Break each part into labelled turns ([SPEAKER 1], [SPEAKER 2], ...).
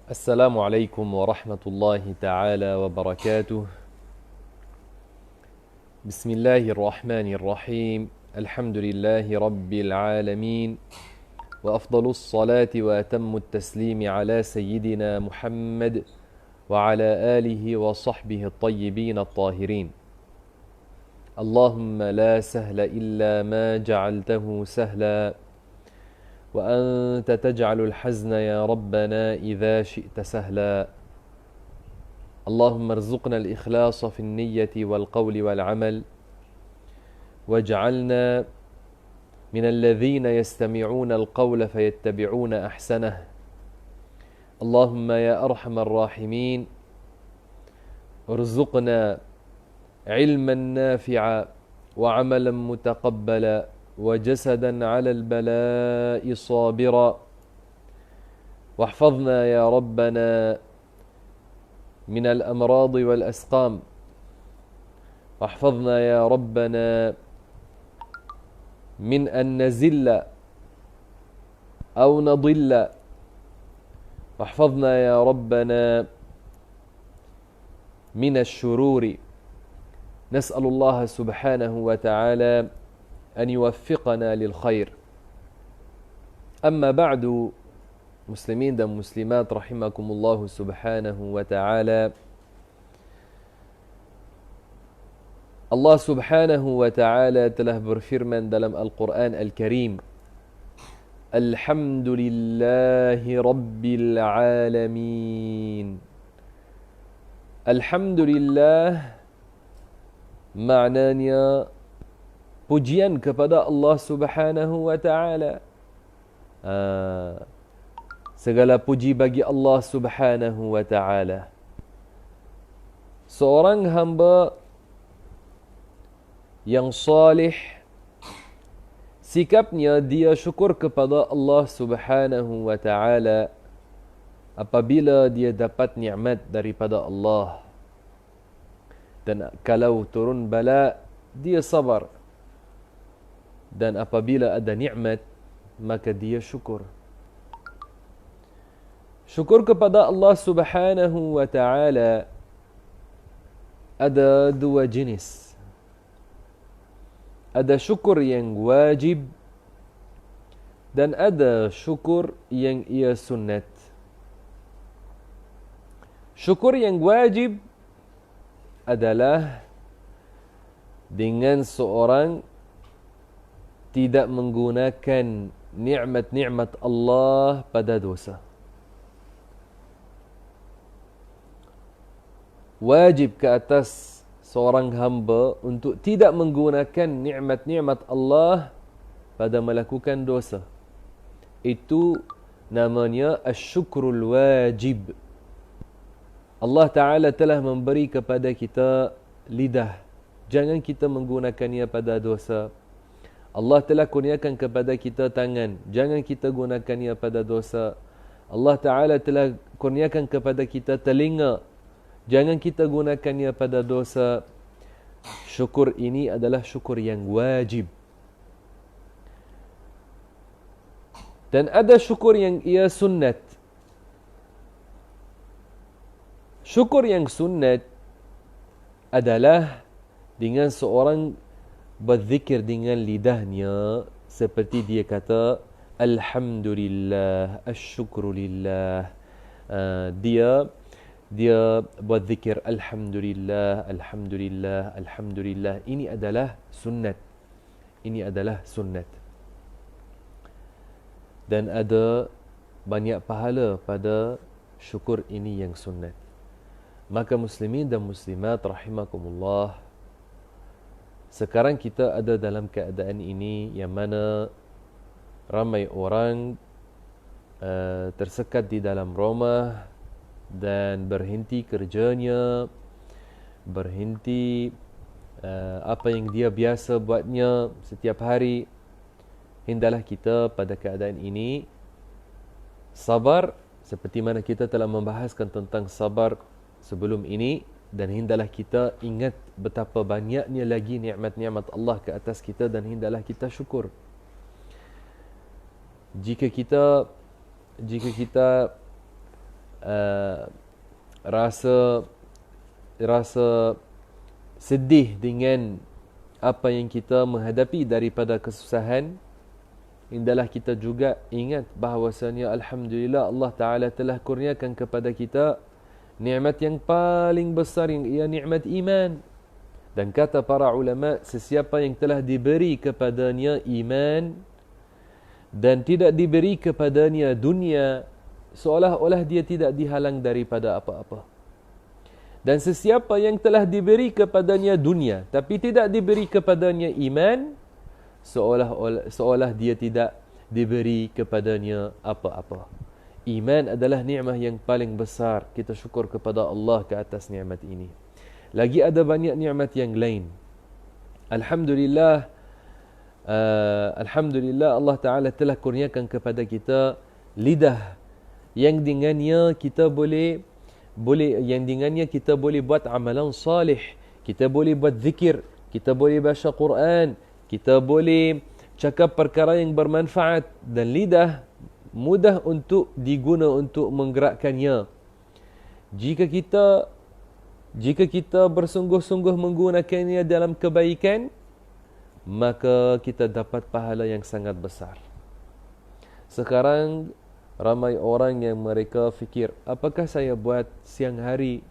[SPEAKER 1] السلام عليكم ورحمة الله تعالى وبركاته. بسم الله الرحمن الرحيم. الحمد لله رب العالمين، وأفضل الصلاة وأتم التسليم على سيدنا محمد وعلى آله وصحبه الطيبين الطاهرين. اللهم لا سهل إلا ما جعلته سهلا، وأنت تجعل الحزن يا ربنا إذا شئت سهلا. اللهم ارزقنا الإخلاص في النية والقول والعمل، واجعلنا من الذين يستمعون القول فيتبعون أحسنه. اللهم يا أرحم الراحمين ارزقنا علما نافعا وعملا متقبلا وجسدا على البلاء صابرا، واحفظنا يا ربنا من الأمراض والأسقام، واحفظنا يا ربنا من أن نزل أو نضل، واحفظنا يا ربنا من الشرور. نسأل الله سبحانه وتعالى أن يوفقنا للخير. أما بعد، muslimin dan muslimat rahimakumullah subhanahu wa ta'ala, Allah subhanahu wa ta'ala telah berfirman dalam Al-Quran Al-Karim, Alhamdulillahi Rabbil Alamin. Alhamdulillah maknanya pujian kepada Allah subhanahu wa ta'ala. Segala puji bagi Allah subhanahu wa ta'ala. Seorang hamba yang salih, sikapnya dia syukur kepada Allah subhanahu wa ta'ala apabila dia dapat nikmat daripada Allah. Dan kalau turun bala, dia sabar. Dan apabila ada nikmat, maka dia syukur. Syukur kepada Allah subhanahu wa ta'ala ada dua jenis. Ada syukur yang wajib dan ada syukur yang ia sunnat. Syukur yang wajib adalah dengan seorang tidak menggunakan nikmat-nikmat Allah pada dosa. Wajib ke atas seorang hamba untuk tidak menggunakan nikmat-nikmat Allah pada melakukan dosa. Itu namanya asyukrul wajib. Allah Ta'ala telah memberi kepada kita lidah. Jangan kita menggunakannya pada dosa. Allah telah kurniakan kepada kita tangan. Jangan kita gunakannya pada dosa. Allah Ta'ala telah kurniakan kepada kita telinga. Jangan kita gunakannya pada dosa. Syukur ini adalah syukur yang wajib. Dan ada syukur yang ia sunnat. Syukur yang sunnat adalah dengan seorang berzikir dengan lidahnya seperti dia kata Alhamdulillah, Asyukrulillah. Dia buat zikir Alhamdulillah, Alhamdulillah, Alhamdulillah. Ini adalah sunnat. Ini adalah sunnat. Dan ada banyak pahala pada syukur ini yang sunnat. Maka muslimin dan muslimat rahimakumullah, sekarang kita ada dalam keadaan ini yang mana ramai orang tersekat di dalam rumah dan berhenti kerjanya, berhenti apa yang dia biasa buatnya setiap hari. Hendaklah kita pada keadaan ini sabar, seperti mana kita telah membahaskan tentang sabar sebelum ini. Dan hendaklah kita ingat betapa banyaknya lagi nikmat-nikmat Allah ke atas kita, dan hendaklah kita syukur. Jika kita rasa sedih dengan apa yang kita menghadapi daripada kesusahan, hendaklah kita juga ingat bahawasanya alhamdulillah Allah Ta'ala telah kurniakan kepada kita nikmat yang paling besar, yang ia nikmat iman. Dan kata para ulama, sesiapa yang telah diberi kepadanya iman dan tidak diberi kepadanya dunia, seolah-olah dia tidak dihalang daripada apa-apa. Dan sesiapa yang telah diberi kepadanya dunia tapi tidak diberi kepadanya iman, seolah dia tidak diberi kepadanya apa-apa. Iman adalah nikmat yang paling besar. Kita syukur kepada Allah ke atas nikmat ini. Lagi ada banyak nikmat yang lain. Alhamdulillah, Allah Ta'ala telah kurniakan kepada kita lidah yang dengannya kita boleh buat amalan salih, kita boleh buat zikir, kita boleh baca Quran, kita boleh cakap perkara yang bermanfaat, dan lidah mudah untuk diguna untuk menggerakkannya. Jika kita bersungguh-sungguh menggunakannya dalam kebaikan, maka kita dapat pahala yang sangat besar. Sekarang ramai orang yang mereka fikir, apakah saya buat siang hari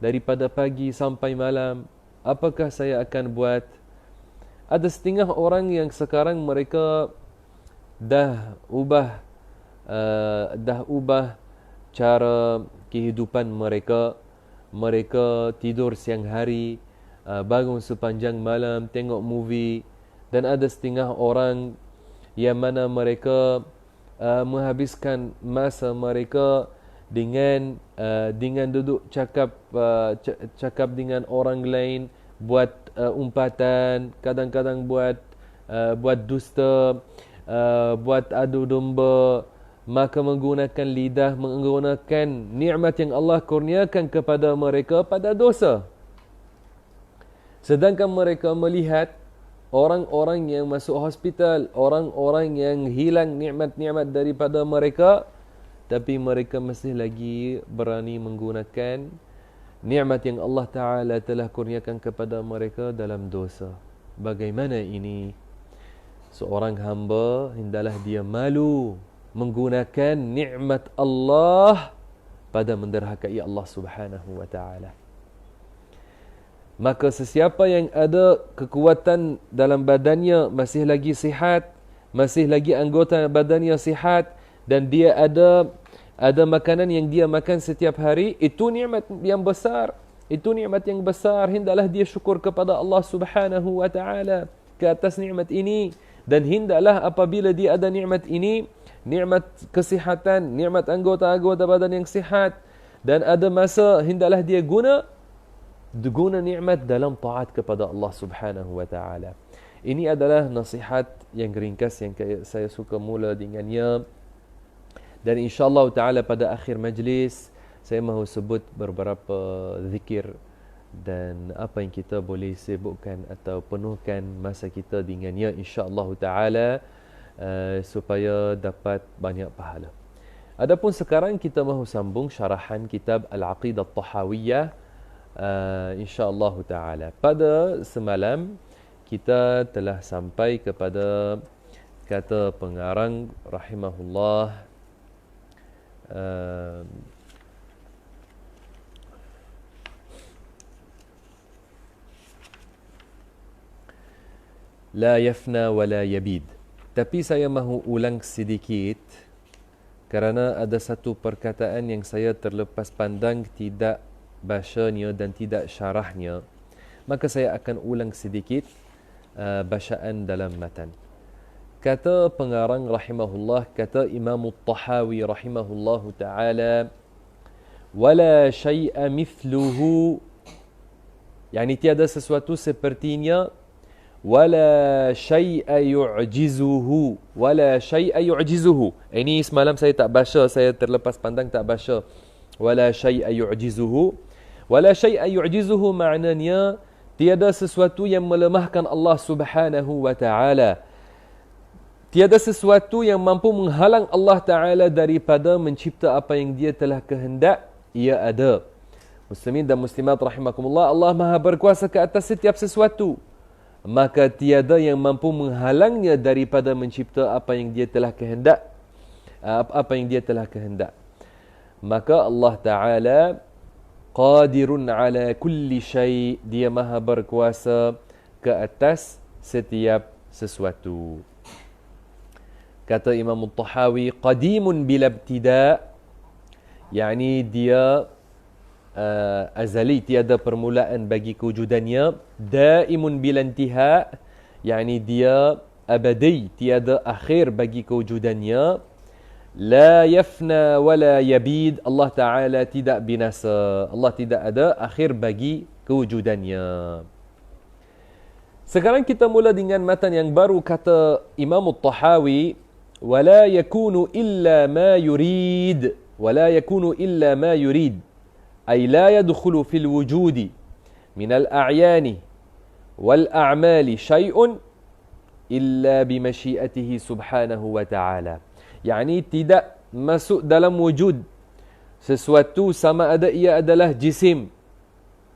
[SPEAKER 1] daripada pagi sampai malam? Apakah saya akan buat? Ada setengah orang yang sekarang mereka dah ubah cara kehidupan mereka. Mereka tidur siang hari, bangun sepanjang malam, tengok movie. Dan ada setengah orang yang mana mereka menghabiskan masa mereka dengan duduk cakap dengan orang lain, buat umpatan, kadang-kadang buat dusta, buat adu domba. Maka menggunakan lidah, menggunakan nikmat yang Allah kurniakan kepada mereka pada dosa. Sedangkan mereka melihat orang-orang yang masuk hospital, orang-orang yang hilang nikmat-nikmat daripada mereka, tapi mereka masih lagi berani menggunakan nikmat yang Allah Ta'ala telah kurniakan kepada mereka dalam dosa. Bagaimana ini? Seorang hamba hendaklah dia malu menggunakan nikmat Allah pada menderhakai Allah Subhanahu wa Ta'ala. Maka sesiapa yang ada kekuatan dalam badannya, masih lagi sihat, masih lagi anggota badannya sihat, dan dia ada makanan yang dia makan setiap hari, itu nikmat yang besar. Itu nikmat yang besar. Hendaklah dia syukur kepada Allah Subhanahu wa Ta'ala ke atas nikmat ini. Dan hendaklah apabila dia ada nikmat ini, nikmat kesihatan, nikmat anggota-anggota badan yang sihat, dan ada masa hendaklah dia guna nikmat dalam taat kepada Allah Subhanahu wa Ta'ala. Ini adalah nasihat yang ringkas yang saya suka mula dengannya. Dan insya-Allah Ta'ala pada akhir majlis saya mahu sebut beberapa zikir dan apa yang kita boleh sibukkan atau penuhkan masa kita dengannya insya-Allah Ta'ala, supaya dapat banyak pahala. Adapun sekarang kita mahu sambung syarahan kitab Al-Aqidah At-Tahawiyah, insya-Allah Ta'ala. Pada semalam kita telah sampai kepada kata pengarang rahimahullah, la yafna wa la yabid. Tapi saya mahu ulang sedikit kerana ada satu perkataan yang saya terlepas pandang, tidak bacanya dan tidak syarahnya. Maka saya akan ulang sedikit bacaan dalam matan. Kata pengarang rahimahullah, kata Imam At-Tahawi rahimahullahu ta'ala, wala syai'a mithluhu, yani tiada sesuatu sepertinya, wala syai'a yu'jizuhu, wala syai'a yu'jizuhu. Ini semalam saya tak baca, saya terlepas pandang tak baca. Wala syai'a yu'jizuhu. Wala syai'a yu'jizuhu maknanya tiada sesuatu yang melemahkan Allah Subhanahu wa Ta'ala. Tiada sesuatu yang mampu menghalang Allah Ta'ala daripada mencipta apa yang dia telah kehendak ia ada. Muslimin dan muslimat rahimakumullah, Allah Maha berkuasa ke atas setiap sesuatu. Maka tiada yang mampu menghalangnya daripada mencipta apa yang dia telah kehendak. Apa yang dia telah kehendak. Maka Allah Ta'ala qadirun ala kulli syai', dia Maha berkuasa ke atas setiap sesuatu. Kata Imam At-Tahawi, qadimun bila ibtida', yakni dia azali, tiada permulaan bagi kewujudannya. Daimun bila intiha', yakni dia abadi, tiada akhir bagi kewujudannya. La yafna wa la yabid, Allah Ta'ala tidak binasa, Allah tidak ada akhir bagi kewujudannya. Sekarang kita mula dengan matan yang baru. Kata Imam At-Tahawi, wala yakunu illa ma yurid, wala yakunu illa ma yurid, ay la yadkhulu fil wujudi min al-a'yani wal a'mali syai'un illa bimasyiatihi subhanahu wa ta'ala. Yani tidak masuk dalam wujud sesuatu sama ada ia adalah jisim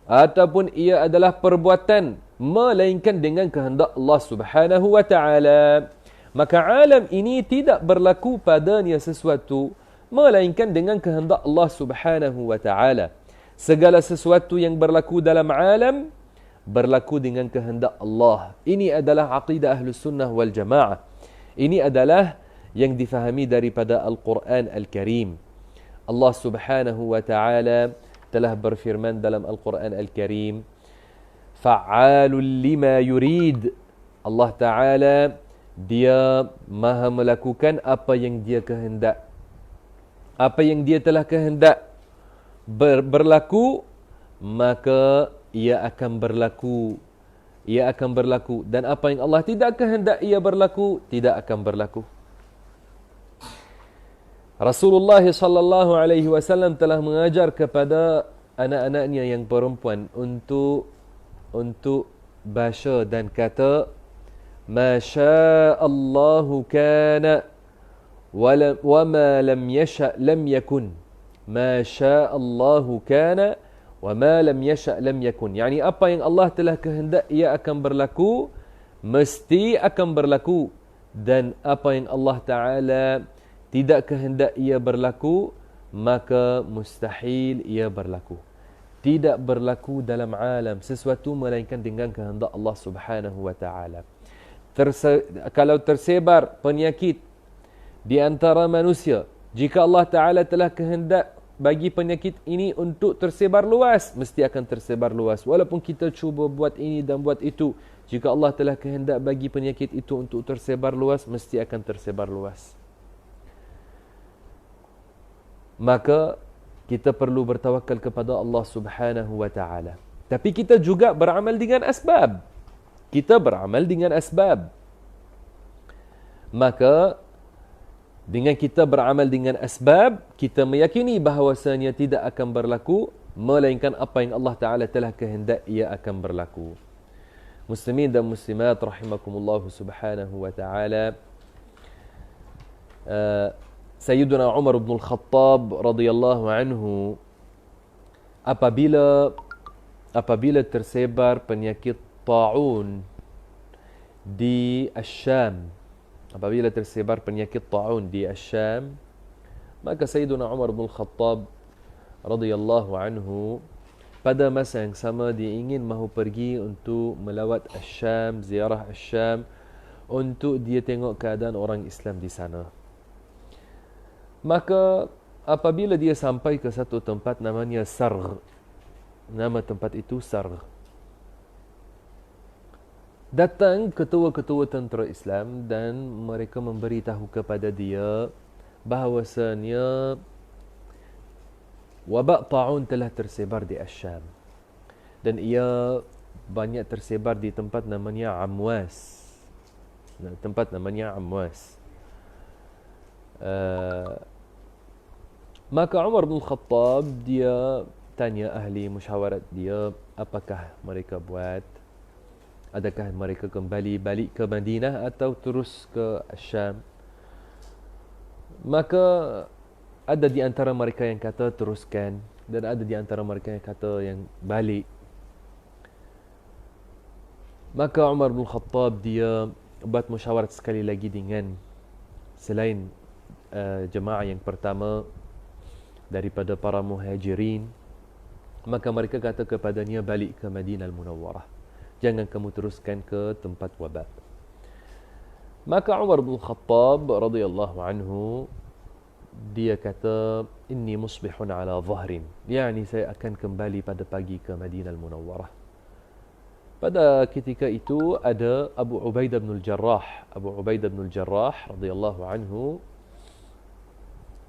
[SPEAKER 1] ataupun ia adalah perbuatan, melainkan dengan kehendak Allah Subhanahu wa ta'ala. Maka alam ini tidak berlaku padanya sesuatu melainkan dengan kehendak Allah Subhanahu wa ta'ala. Segala sesuatu yang berlaku dalam alam berlaku dengan kehendak Allah. Ini adalah aqidah Ahlus Sunnah wal Jamaah. Ini adalah yang difahami daripada Al-Quran Al-Karim. Allah Subhanahu wa ta'ala telah berfirman dalam Al-Quran Al-Karim, fa'alul lima yurid. Allah Ta'ala dia maha melakukan apa yang dia kehendak. Apa yang dia telah kehendak berlaku, maka ia akan berlaku. Ia akan berlaku. Dan apa yang Allah tidak kehendak ia berlaku, tidak akan berlaku. Rasulullah sallallahu alaihi wasallam telah mengajar kepada anak-anaknya yang perempuan untuk baca dan kata, ma sya'allahu kana wa ma lam yasha' lam yakun. Ma sya'allahu kana wa ma lam yasha' lam yakun. Yani apa yang Allah telah kehendak ia akan berlaku, mesti akan berlaku, dan apa yang Allah Ta'ala tidak kehendak ia berlaku, maka mustahil ia berlaku. Tidak berlaku dalam alam sesuatu melainkan dengan kehendak Allah Subhanahu wa ta'ala. Kalau tersebar penyakit di antara manusia, jika Allah Ta'ala telah kehendak bagi penyakit ini untuk tersebar luas, mesti akan tersebar luas. Walaupun kita cuba buat ini dan buat itu, jika Allah telah kehendak bagi penyakit itu untuk tersebar luas, mesti akan tersebar luas. Maka kita perlu bertawakal kepada Allah Subhanahu wa ta'ala. Tapi kita juga beramal dengan asbab. Kita beramal dengan asbab. Maka dengan kita beramal dengan asbab, kita meyakini bahawasanya tidak akan berlaku melainkan apa yang Allah Ta'ala telah kehendak ia akan berlaku. Muslimin dan muslimat rahimakumullah subhanahu wa ta'ala. Sayyiduna Umar bin Al-Khattab radhiyallahu anhu, apabila tersebar penyakit ta'un di Asyam, apabila tersebar penyakit ta'un di Asyam, maka Sayyiduna Umar bin Al-Khattab radhiyallahu anhu pada masa yang sama dia ingin mahu pergi untuk melawat Asyam, ziarah Asyam, untuk dia tengok keadaan orang Islam di sana. Maka apabila dia sampai ke satu tempat namanya Sargh, nama tempat itu Sargh, datang ketua-ketua tentera Islam dan mereka memberitahu kepada dia bahawasanya wabak ta'un telah tersebar di Asyam, dan ia banyak tersebar di tempat namanya Amwas. Tempat namanya Amwas. Maka Umar bin Khattab dia tanya ahli musyawarat dia, apakah mereka buat, Adakah mereka kembali balik ke Madinah atau terus ke Syam? Maka ada di antara mereka yang kata teruskan, dan ada di antara mereka yang kata yang balik. Maka Umar bin Khattab dia buat musyawarat sekali lagi dengan selain jemaah yang pertama daripada para muhajirin. Maka mereka kata kepadanya, balik ke Madinah Al-Munawwarah. Jangan kamu teruskan ke tempat wabak. Maka Umar bin Khattab radhiyallahu anhu dia kata, inni musbihun ala zahrin. Yani saya akan kembali pada pagi ke Madinah Al-Munawwarah. Pada ketika itu ada Abu Ubaidah bin Al-Jarrah. Abu Ubaidah bin Al-Jarrah radhiyallahu anhu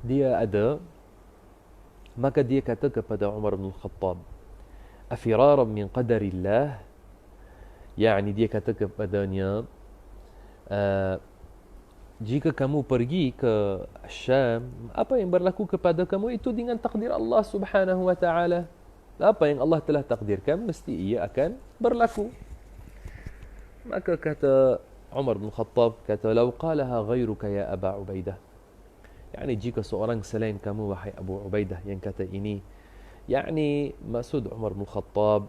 [SPEAKER 1] dia ada. Maka dia kata kepada Umar bin Khattab, afiraran min qadarillah. Yani dia kata kepadanya, jika kamu pergi ke Syam, apa yang berlaku kepada kamu itu dengan takdir Allah Subhanahu wa taala. Apa yang Allah telah takdirkan mesti ia akan berlaku. Maka kata Umar bin Khattab, kata, "Lau qalaha ghairuka ya Aba Ubaidah." Yani jika seorang selain kamu wahai Abu Ubaidah yang kata ini, yani maksud Umar bin Khattab,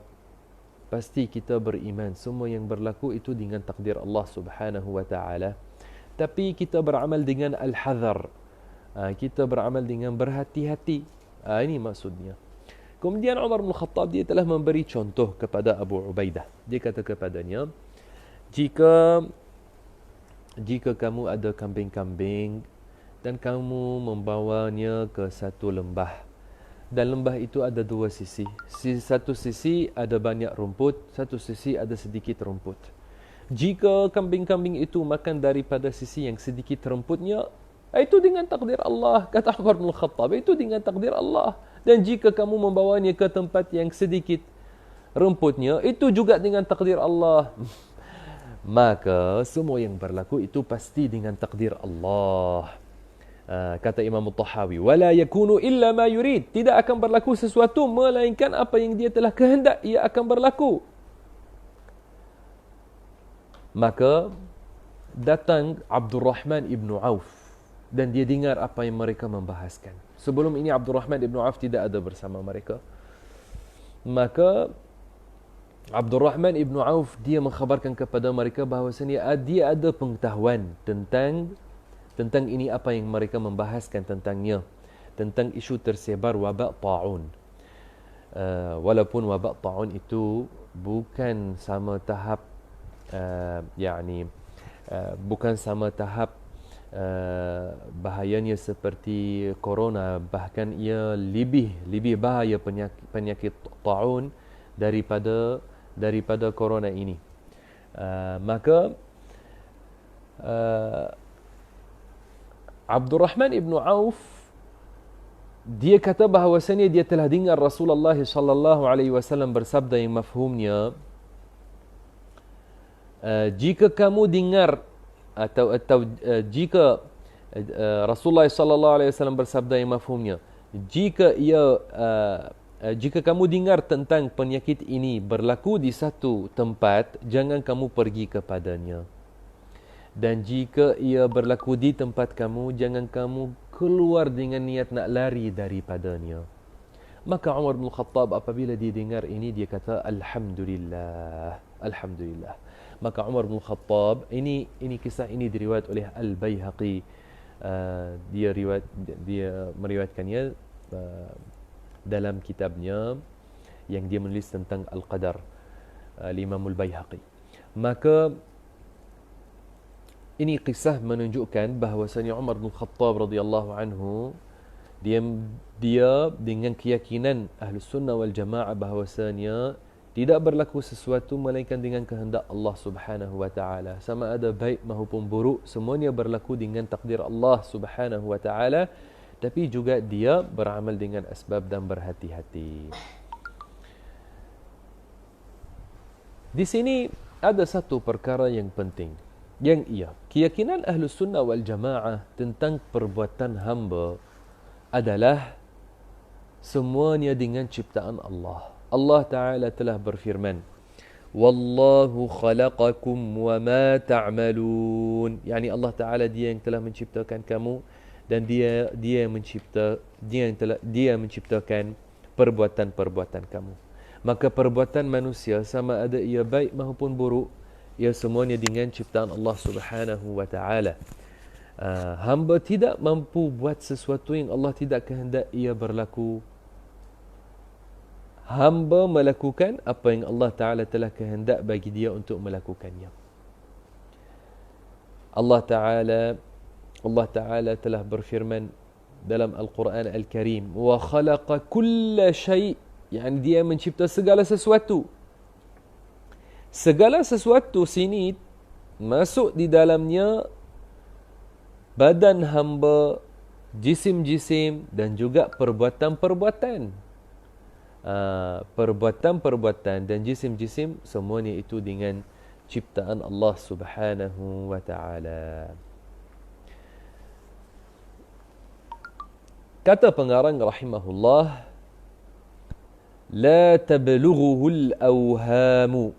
[SPEAKER 1] pasti kita beriman semua yang berlaku itu dengan takdir Allah Subhanahu wa taala. Tapi kita beramal dengan al-hadhar. Kita beramal dengan berhati-hati. Ini maksudnya. Kemudian Umar bin Khattab dia telah memberi contoh kepada Abu Ubaidah. Dia kata kepadanya, jika kamu ada kambing-kambing dan kamu membawanya ke satu lembah, dan lembah itu ada dua sisi. Satu sisi ada banyak rumput, satu sisi ada sedikit rumput. Jika kambing-kambing itu makan daripada sisi yang sedikit rumputnya, itu dengan takdir Allah. Kata Umar bin Khattab, itu dengan takdir Allah. Dan jika kamu membawanya ke tempat yang sedikit rumputnya, itu juga dengan takdir Allah. Maka semua yang berlaku itu pasti dengan takdir Allah. Kata Imam Tahawi, wala yakunu illa ma yurid. Tidak akan berlaku sesuatu melainkan apa yang dia telah kehendak ia akan berlaku. Maka datang Abdul Rahman ibn Auf dan dia dengar apa yang mereka membahaskan. Sebelum ini Abdul Rahman ibn Auf tidak ada bersama mereka. Maka Abdul Rahman ibn Auf dia mengkhabarkan kepada mereka bahawasanya dia ada pengetahuan tentang ini apa yang mereka membahaskan tentangnya, tentang isu tersebar wabak ta'un. Walaupun wabak ta'un itu bukan sama tahap bukan sama tahap bahayanya seperti corona, bahkan ia lebih bahaya penyakit ta'un daripada corona ini. Maka Abdul Rahman ibn Auf dia kata bahawasanya dia telah dengar Rasulullah sallallahu alaihi wasallam bersabda yang mafhumnya, jika kamu dengar atau jika Rasulullah sallallahu alaihi wasallam bersabda yang mafhumnya, jika kamu dengar tentang penyakit ini berlaku di satu tempat, jangan kamu pergi kepadanya. Dan jika ia berlaku di tempat kamu, jangan kamu keluar dengan niat nak lari daripadanya. Maka Umar bin Khattab apabila dia dengar ini, dia kata, Alhamdulillah. Alhamdulillah. Maka Umar bin Khattab, ini kisah ini diriwayat oleh Al-Baihaqi. Dia meriwayatkannya dalam kitabnya yang dia menulis tentang Al-Qadar, Imam Al-Baihaqi. Maka ini kisah menunjukkan bahawasanya Umar bin Khattab radhiyallahu anhu dia dengan keyakinan Ahlus Sunnah wal Jamaah bahawasanya tidak berlaku sesuatu melainkan dengan kehendak Allah Subhanahu wa taala. Sama ada baik maupun buruk, semuanya berlaku dengan takdir Allah Subhanahu wa taala, tapi juga dia beramal dengan asbab dan berhati-hati. Di sini ada satu perkara yang penting, yang ia keyakinan Ahlus Sunnah wal Jamaah tentang perbuatan hamba adalah semuanya dengan ciptaan Allah. Allah Ta'ala telah berfirman, Wallahu khalaqakum wa ma ta'malun. Yani Allah Taala dia yang telah menciptakan kamu dan dia yang menciptakan perbuatan-perbuatan kamu. Maka perbuatan manusia sama ada ia baik maupun buruk, ia semuanya dengan ciptaan Allah Subhanahu wa taala. Hamba tidak mampu buat sesuatu yang Allah tidak kehendak ia berlaku. Hamba melakukan apa yang Allah Ta'ala telah kehendak bagi dia untuk melakukannya. Allah Ta'ala telah berfirman dalam Al-Quran Al-Karim, wa khalaqa kulla syai', yang dia mencipta segala sesuatu. Segala sesuatu sini masuk di dalamnya badan hamba, jisim-jisim dan juga perbuatan-perbuatan. Perbuatan-perbuatan dan jisim-jisim semuanya itu dengan ciptaan Allah Subhanahu wa taala. Kata pengarang rahimahullah, la tablughuhu al-awhamu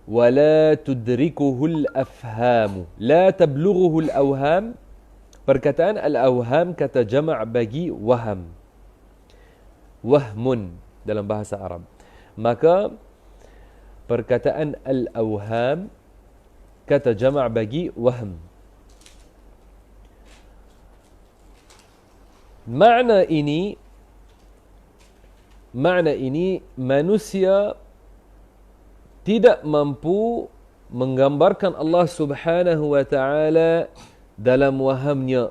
[SPEAKER 1] wa la tudrikuhu al-afhamu. La tablughuhu al-awham, perkataan al-awham kata jama' bagi waham. Wahmun dalam bahasa Arab. Maka perkataan al-awham kata jama' bagi wahm. Makna ini manusia tidak mampu menggambarkan Allah Subhanahu wa taala dalam wahamnya,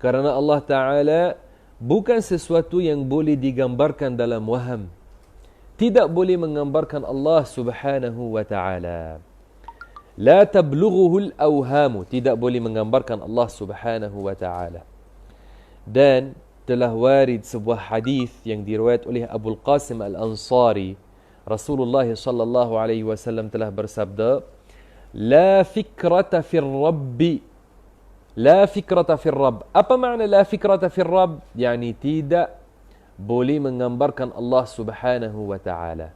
[SPEAKER 1] kerana Allah Taala bukan sesuatu yang boleh digambarkan dalam waham. Tidak boleh menggambarkan Allah Subhanahu wa taala. La tablughuhu al-awhamu, tidak boleh menggambarkan Allah Subhanahu wa taala. Dan telah warid sebuah hadis yang diriwayat oleh Abu Qasim Al-Ansari, Rasulullah sallallahu alaihi wasallam telah bersabda, la fikrata fir rabbi. La fikrata fir rabb. Apa makna la fikrata fir rabb? Yani tidak boleh menggambarkan Allah Subhanahu wa taala.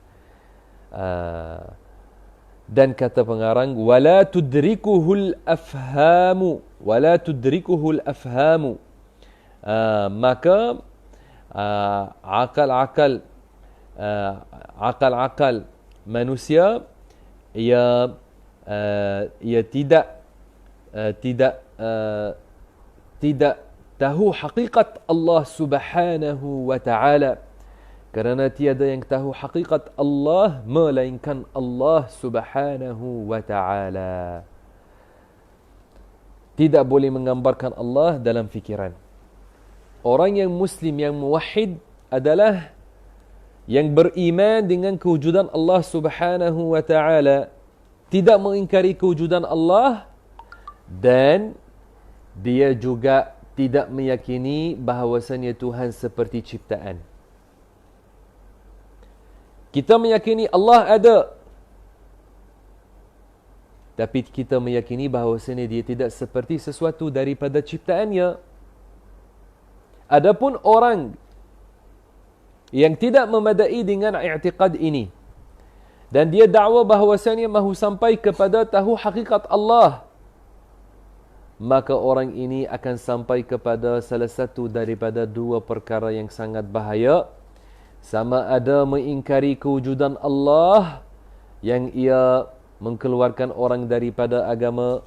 [SPEAKER 1] Dan kata pengarang, wala tudrikuhul afhamu, wala tudrikuhul afhamu. Maka akal-akal manusia ia tidak tahu hakikat Allah Subhanahu wa taala, kerana tiada yang tahu hakikat Allah melainkan Allah Subhanahu wa taala. Tidak boleh menggambarkan Allah dalam fikiran. Orang yang muslim yang muwahhid adalah yang beriman dengan kewujudan Allah Subhanahu wa taala, tidak mengingkari kewujudan Allah, dan dia juga tidak meyakini bahawasanya Tuhan seperti ciptaan. Kita meyakini Allah ada, tapi kita meyakini bahawasanya dia tidak seperti sesuatu daripada ciptaannya. Adapun orang yang tidak memadai dengan i'tiqad ini, dan dia dakwa bahawasanya mahu sampai kepada tahu hakikat Allah, maka orang ini akan sampai kepada salah satu daripada dua perkara yang sangat bahaya. Sama ada mengingkari kewujudan Allah, yang ia mengeluarkan orang daripada agama.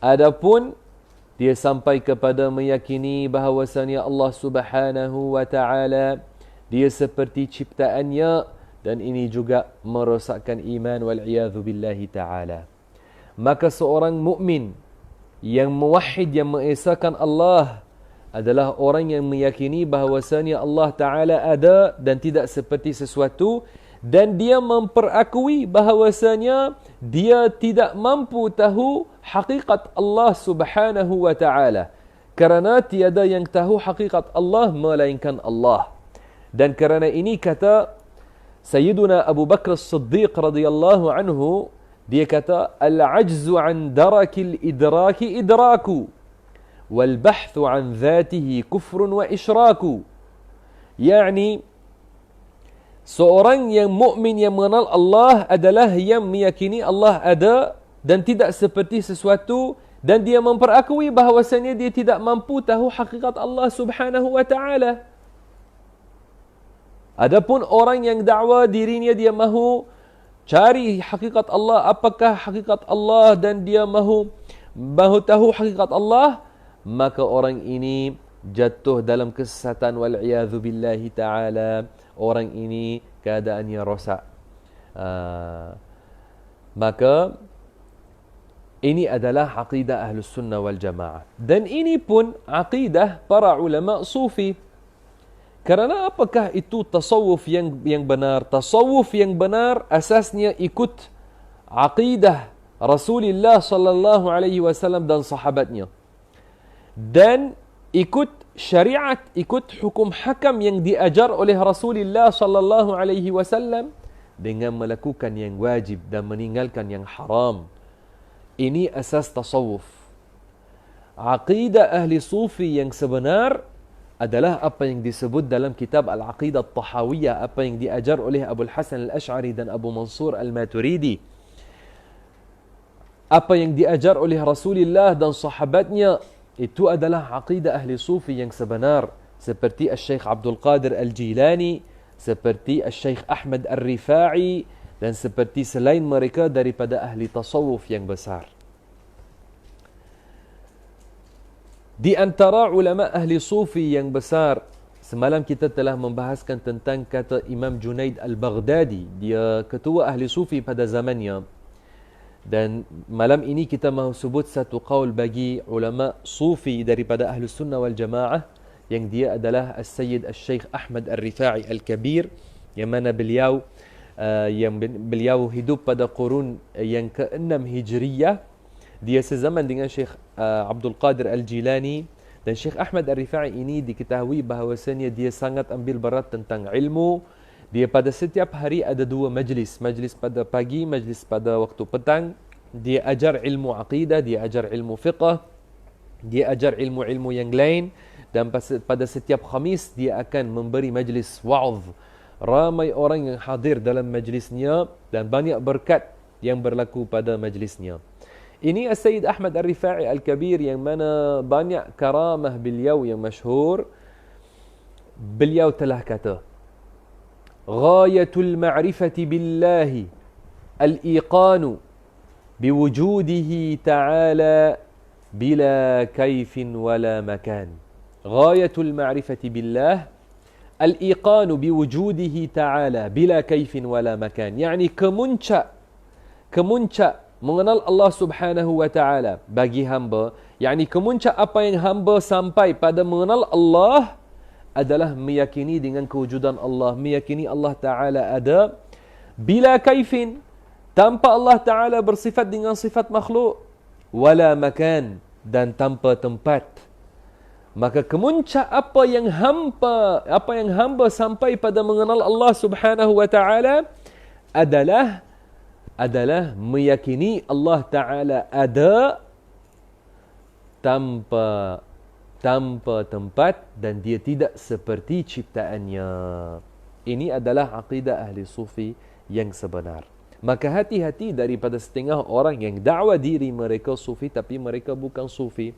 [SPEAKER 1] Adapun dia sampai kepada meyakini bahawasanya Allah Subhanahu wa taala dia seperti ciptaannya, dan ini juga merosakkan iman wal-iyadhu billahi ta'ala. Maka seorang mukmin yang muwahhid, yang mengesahkan Allah, adalah orang yang meyakini bahawasanya Allah Ta'ala ada dan tidak seperti sesuatu, dan dia memperakui bahawasanya dia tidak mampu tahu hakikat Allah Subhanahu wa Ta'ala, kerana tiada yang tahu hakikat Allah melainkan Allah. Dan kerana ini kata Sayyiduna Abu Bakr As-Siddiq radhiyallahu anhu, dia kata, al-ajzu an darakil idraki idraku, wal bahthu an dhatihi kufrun wa isyraku. Yani Seorang yang mukmin yang mengenal Allah adalah yang meyakini Allah ada dan tidak seperti sesuatu, dan dia memperakui bahawasanya dia tidak mampu tahu hakikat Allah Subhanahu wa taala. Adapun orang yang dakwa dirinya dia mahu cari hakikat Allah, apakah hakikat Allah, dan dia mahu tahu hakikat Allah, maka orang ini jatuh dalam kesesatan wal iyadzu billahi taala. Orang ini keadaannya rosak. Maka ini adalah aqidah Ahlus Sunnah wal Jamaah. Dan ini pun aqidah para ulama sufi. Kerana apakah itu tasawuf yang benar? Tasawuf yang benar asasnya ikut aqidah Rasulullah sallallahu alaihi wasallam dan sahabatnya. Dan ikut syariat, ikut hukum hakam yang diajar oleh Rasulullah sallallahu alaihi wasallam dengan melakukan yang wajib dan meninggalkan yang haram. Ini asas tasawuf. Aqidah ahli sufi yang sebenar adalah apa yang disebut dalam kitab Al-Aqidah At-Tahawiyah, apa yang diajar oleh Abu Hasan Al-Ash'ari dan Abu Mansur Al-Maturidi. Apa yang diajar oleh Rasulullah dan sahabatnya, itu adalah aqidah ahli sufi yang sebenar, seperti Al-Syeikh Abdul Qadir Al-Jilani, seperti Al-Syeikh Ahmad Al-Rifa'i, dan seperti selain mereka daripada ahli tasawuf yang besar. Di antara ulama ahli sufi yang besar, semalam kita telah membahaskan tentang kata Imam Junaid Al-Baghdadi. Dia ketua ahli sufi pada zamannya. Dan malam ini kita mahu sebut satu qaul bagi ulama sufi daripada Ahlus Sunnah wal Jamaah, yang dia adalah As-Sayyid Al-Syeikh Ahmad Al-Rifa'i Al-Kabir, yang mana beliau hidup pada qurun yang ke-6 Hijriyah. Dia sezaman dengan Syekh Abdul Qadir Al-Jilani, dan Syekh Ahmad Al-Rifa'i ini diketahui bahawasanya dia sangat ambil berat tentang ilmu. Dia pada setiap hari ada 2 majlis. Majlis pada pagi, majlis pada waktu petang. Dia ajar ilmu aqidah, dia ajar ilmu fiqh, dia ajar ilmu-ilmu yang lain. Dan pada setiap Khamis, dia akan memberi majlis wa'adh. Ramai orang yang hadir dalam majlisnya dan banyak berkat yang berlaku pada majlisnya. Ini As-Sayyid Ahmad Al-Rifa'i Al-Kabir, yang mana banyak karamah beliau yang masyhur. Beliau telah kata, غاية المعرفة بالله الإيقان بوجوده تعالى بلا كيف ولا مكان. غاية المعرفة بالله الإيقان بوجوده تعالى بلا كيف ولا مكان. يعني kemuncak mengenal Allah Subhanahu wa taala bagi hamba, yani kemuncak apa yang hamba sampai pada mengenal Allah adalah meyakini dengan kewujudan Allah, meyakini Allah Ta'ala ada bila kaifin, tanpa Allah Ta'ala bersifat dengan sifat makhluk, wala makan, dan tanpa tempat. Maka kemuncak apa yang hamba sampai pada mengenal Allah Subhanahu wa Ta'ala adalah meyakini Allah Ta'ala ada tanpa tempat, dan dia tidak seperti ciptaannya. Ini adalah aqidah ahli sufi yang sebenar. Maka hati-hati daripada setengah orang yang dakwa diri mereka sufi tapi mereka bukan sufi.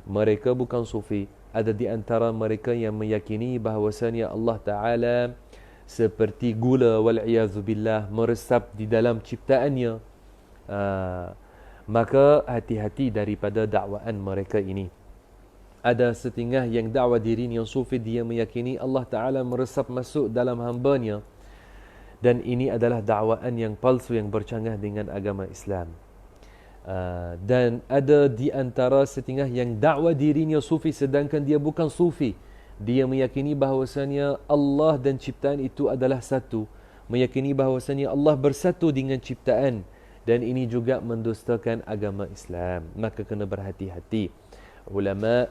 [SPEAKER 1] Mereka bukan sufi. Ada di antara mereka yang meyakini bahawasanya Allah Ta'ala seperti gula wal'iyazubillah meresap di dalam ciptaannya. Maka hati-hati daripada dakwaan mereka ini. Ada setengah yang dakwa diri yang sufi, dia meyakini Allah Ta'ala meresap masuk dalam hambanya. Dan ini adalah dakwaan yang palsu, yang bercanggah dengan agama Islam. Dan ada di antara setengah yang dakwa dirinya sufi sedangkan dia bukan sufi. Dia meyakini bahawasanya Allah dan ciptaan itu adalah satu. Meyakini bahawasanya Allah bersatu dengan ciptaan. Dan ini juga mendustakan agama Islam. Maka kena berhati-hati. Ulama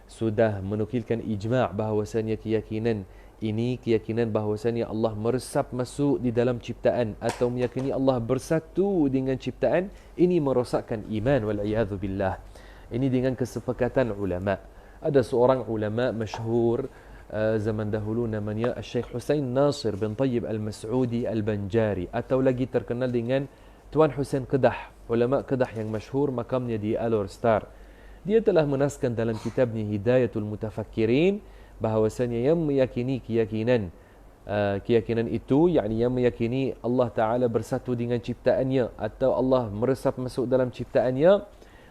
[SPEAKER 1] sudah menukilkan ijma' bahawasanya keyakinan bahawasanya Allah meresap masuk di dalam ciptaan atau meyakini Allah bersatu dengan ciptaan, ini merosakkan iman wal'iyadhu billah. Ini dengan kesepakatan ulama. Ada seorang ulama masyhur zaman dahulu namanya Syekh Husain Nasir bin Tayyib Al-Mas'udi Al-Banjari, atau lagi terkenal dengan Tuan Husain Kedah, ulama Kedah yang masyhur, makamnya di Alor Star. Dia telah menaskan dalam kitabnya Hidayatul Mutafakkirin bahawasanya yang meyakini keyakinan itu, yakni yang meyakini Allah Ta'ala bersatu dengan ciptaannya atau Allah meresap masuk dalam ciptaannya,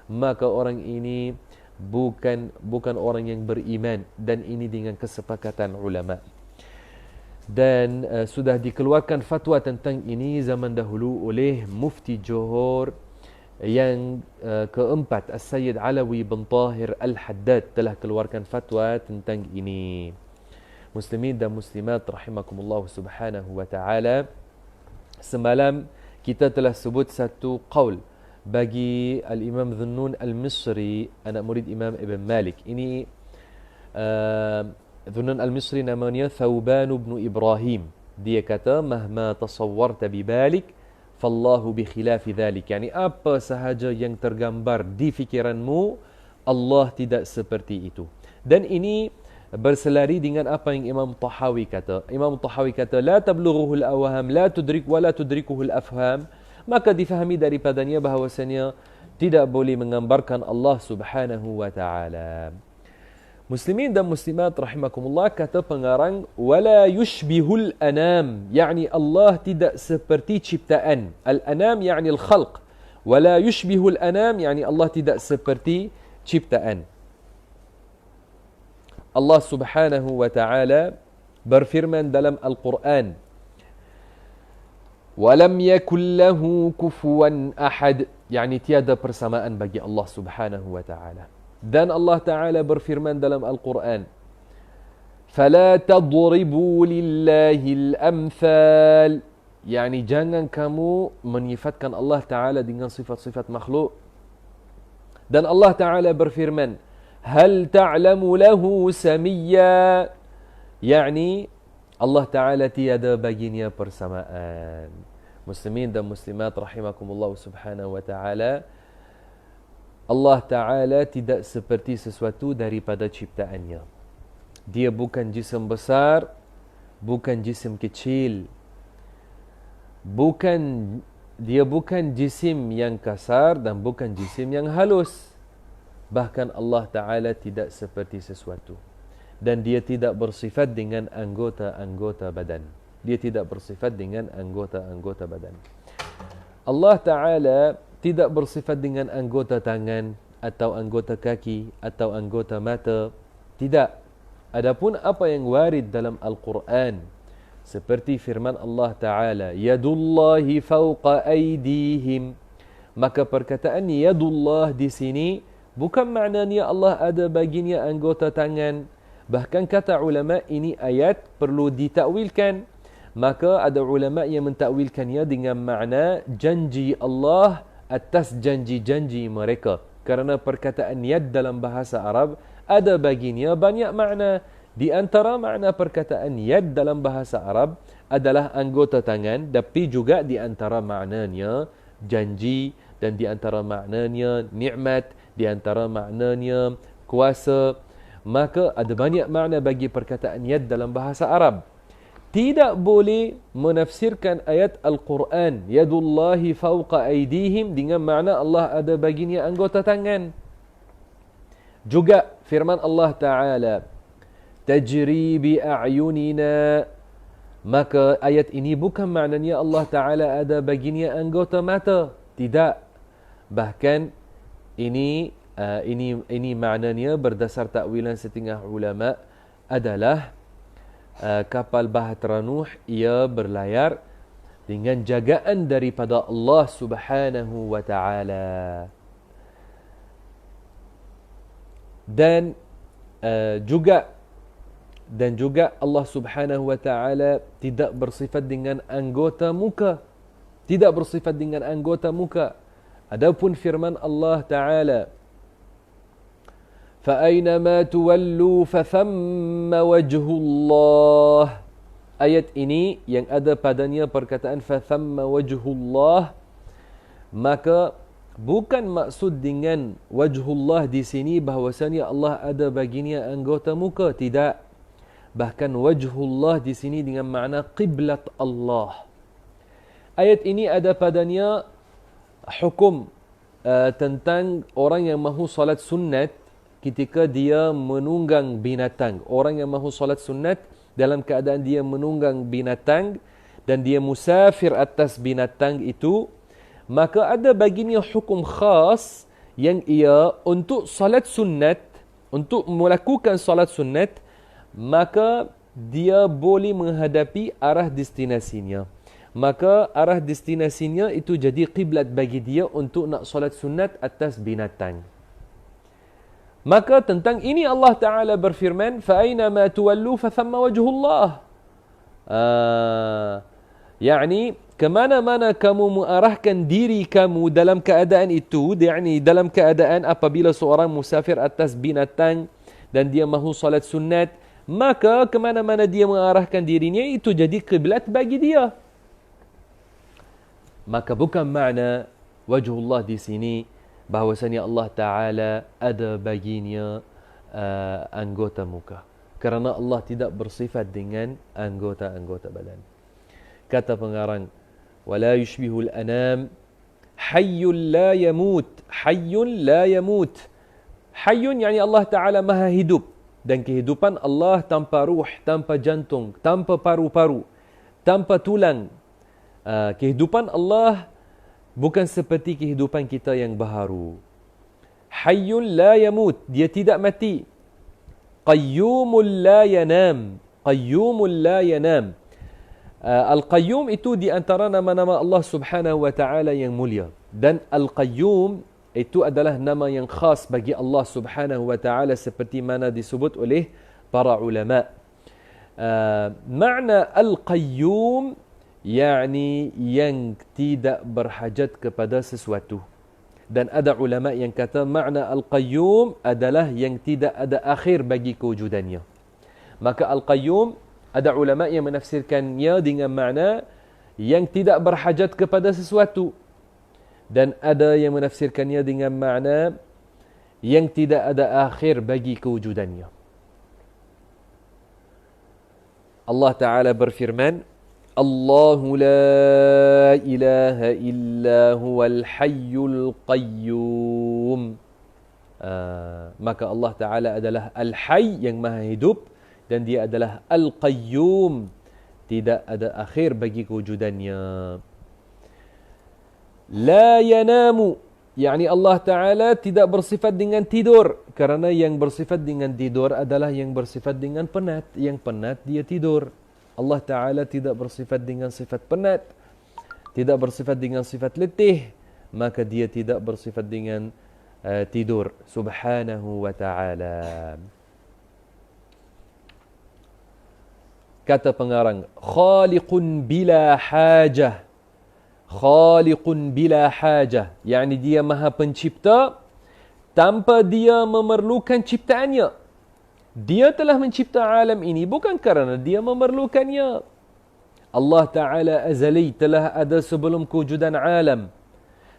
[SPEAKER 1] maka orang ini bukan orang yang beriman, dan ini dengan kesepakatan ulama. Dan sudah dikeluarkan fatwa tentang ini zaman dahulu oleh Mufti Johor yang keempat, As-Sayyid Alawi bin Tahir Al-Haddad telah keluarkan fatwa tentang ini. Muslimin dan muslimat rahimakumullah subhanahu wa ta'ala, semalam kita telah sebut satu qaul bagi Al-Imam Dhunnun Al-Misri, anak murid Imam Ibn Malik. Ini Dhunnun Al-Misri namanya Thawban bin Ibrahim. Dia kata, mahma tasawwarta bibalik fallahu bi khilafi dhalik. Yani apa sahaja yang tergambar di fikiranmu, Allah tidak seperti itu. Dan ini berselari dengan apa yang Imam Tahawi kata. Imam Tahawi kata, la tablughuhu al-awham la tudrik wa la tudrikuhu al-afham. Maka difahami daripadanya bahawasanya tidak boleh menggambarkan Allah Subhanahu wa ta'ala. Muslimin dan muslimat rahimakumullah, kata pengarang, wala yushbihul anam, yakni Allah tidak seperti ciptaan. Al-anam yakni al-khalq. Wala yushbihul anam yakni Allah tidak seperti ciptaan. Allah Subhanahu wa ta'ala berfirman dalam Al-Quran, walam yakul lahu kufuwan ahad, yakni tiada persamaan bagi Allah Subhanahu wa ta'ala. Dan Allah Ta'ala berfirman dalam Al-Quran, fala tadribu lillahi al-amthal, yakni jangan kamu menyifatkan Allah Ta'ala dengan sifat-sifat makhluk. Dan Allah Ta'ala berfirman, hal ta'lamu lahu samiyya, yakni Allah Ta'ala tiada baginya persamaan. Muslimin dan muslimat rahimakumullah subhanahu wa ta'ala, Allah Ta'ala tidak seperti sesuatu daripada ciptaannya. Dia bukan jisim besar, bukan jisim kecil, dia bukan jisim yang kasar dan bukan jisim yang halus. Bahkan Allah Ta'ala tidak seperti sesuatu. Dan dia tidak bersifat dengan anggota-anggota badan. Dia tidak bersifat dengan anggota-anggota badan. Allah Ta'ala tidak bersifat dengan anggota tangan atau anggota kaki atau anggota mata. Tidak. Adapun apa yang warid dalam Al-Quran, seperti firman Allah Ta'ala, yadullahi fawqa aydihim, maka perkataan yadullah di sini bukan maknanya Allah ada baginya anggota tangan. Bahkan kata ulama, ini ayat perlu ditakwilkan. Maka ada ulama yang mentakwilkannya dengan makna janji Allah atas janji-janji mereka. Kerana perkataan yad dalam bahasa Arab ada baginya banyak makna. Di antara makna perkataan yad dalam bahasa Arab adalah anggota tangan, tapi juga di antara maknanya janji, dan di antara maknanya nikmat, di antara maknanya kuasa. Maka ada banyak makna bagi perkataan yad dalam bahasa Arab. Tidak boleh menafsirkan ayat Al-Quran yadullahi fawqa aydihim dengan makna Allah ada baginya anggota tangan. Juga firman Allah Ta'ala, tajri bi a'yunina, maka ayat ini bukan maknanya Allah Ta'ala ada baginya anggota mata. Tidak. Bahkan ini maknanya berdasar takwilan setengah ulama adalah kapal Bahtera Nuh ia berlayar dengan jagaan daripada Allah Subhanahu wa ta'ala. Dan juga Allah Subhanahu wa ta'ala tidak bersifat dengan anggota muka. Tidak bersifat dengan anggota muka. Adapun firman Allah Ta'ala, فَأَيْنَمَا تُوَلُّوا فَثَمَّ وَجْهُ اللَّهِ, ayat ini yang ada padanya perkataan فَثَمَّ وَجْهُ اللَّهِ, maka bukan maksud dengan wajhullah di sini bahawasanya Allah ada baginya anggota muka. Tidak. Bahkan wajhullah di sini dengan makna qiblat Allah. Ayat ini ada padanya hukum tentang orang yang mahu solat sunat ketika dia menunggang binatang. Orang yang mahu solat sunat dalam keadaan dia menunggang binatang dan dia musafir atas binatang itu, maka ada baginya hukum khas yang ia untuk solat sunat, untuk melakukan solat sunat, maka dia boleh menghadapi arah destinasinya. Maka arah destinasinya itu jadi qiblat bagi dia untuk nak solat sunat atas binatang. Maka tentang ini Allah Ta'ala berfirman, فَأَيْنَمَا تُوَلُّوا فَثَمَّ وَجْهُ اللَّهِ. Yani, kemana-mana kamu mengarahkan diri kamu dalam keadaan itu, yani dalam keadaan apabila seorang musafir atas binatang dan dia mahu solat sunat, maka kemana-mana dia mengarahkan dirinya, itu jadi qiblat bagi dia. Maka bukan makna wajhullah di sini bahawasanya Allah Ta'ala ada baginya anggota muka. Kerana Allah tidak bersifat dengan anggota-anggota badan. Kata pengarang, وَلَا يُشْبِهُ الْأَنَامِ حَيٌّ لَا يَمُوتُ حَيٌّ لَا يَمُوتُ. Hayyun yani Allah Ta'ala maha hidup. Dan kehidupan Allah tanpa ruh, tanpa jantung, tanpa paru-paru, tanpa tulang. Kehidupan Allah bukan seperti kehidupan kita yang baharu. Hayyun la yamut, dia tidak mati. Qayyumul la yanam, qayyumul la yanam. Al-Qayyum itu di antara nama-nama Allah Subhanahu wa Ta'ala yang mulia. Dan Al-Qayyum itu adalah nama yang khas bagi Allah Subhanahu wa Ta'ala seperti mana disebut oleh para ulama. Makna Al-Qayyum yakni yang tidak berhajat kepada sesuatu. Dan ada ulama yang kata makna Al-Qayyum adalah yang tidak ada akhir bagi kewujudannya. Maka Al-Qayyum ada ulama yang menafsirkannya dengan makna yang tidak berhajat kepada sesuatu. Dan ada yang menafsirkannya dengan makna yang tidak ada akhir bagi kewujudannya. Allah Ta'ala berfirman, Allahu la ilaha illa huwal hayyul qayyum. Maka Allah Ta'ala adalah Al-Hayy yang maha hidup dan dia adalah Al-Qayyum. Tidak ada akhir bagi kewujudannya. La yanamu, yakni Allah Ta'ala tidak bersifat dengan tidur. Kerana yang bersifat dengan tidur adalah yang bersifat dengan penat. Yang penat dia tidur. Allah Ta'ala tidak bersifat dengan sifat penat. Tidak bersifat dengan sifat letih. Maka dia tidak bersifat dengan tidur. Subhanahu wa Ta'ala. Kata pengarang, Khaliqun bila hajah. Khaliqun bila hajah, yakni dia maha pencipta tanpa dia memerlukan ciptaannya. Dia telah mencipta alam ini bukan kerana dia memerlukannya. Allah Ta'ala azali, telah ada sebelum kewujudan alam,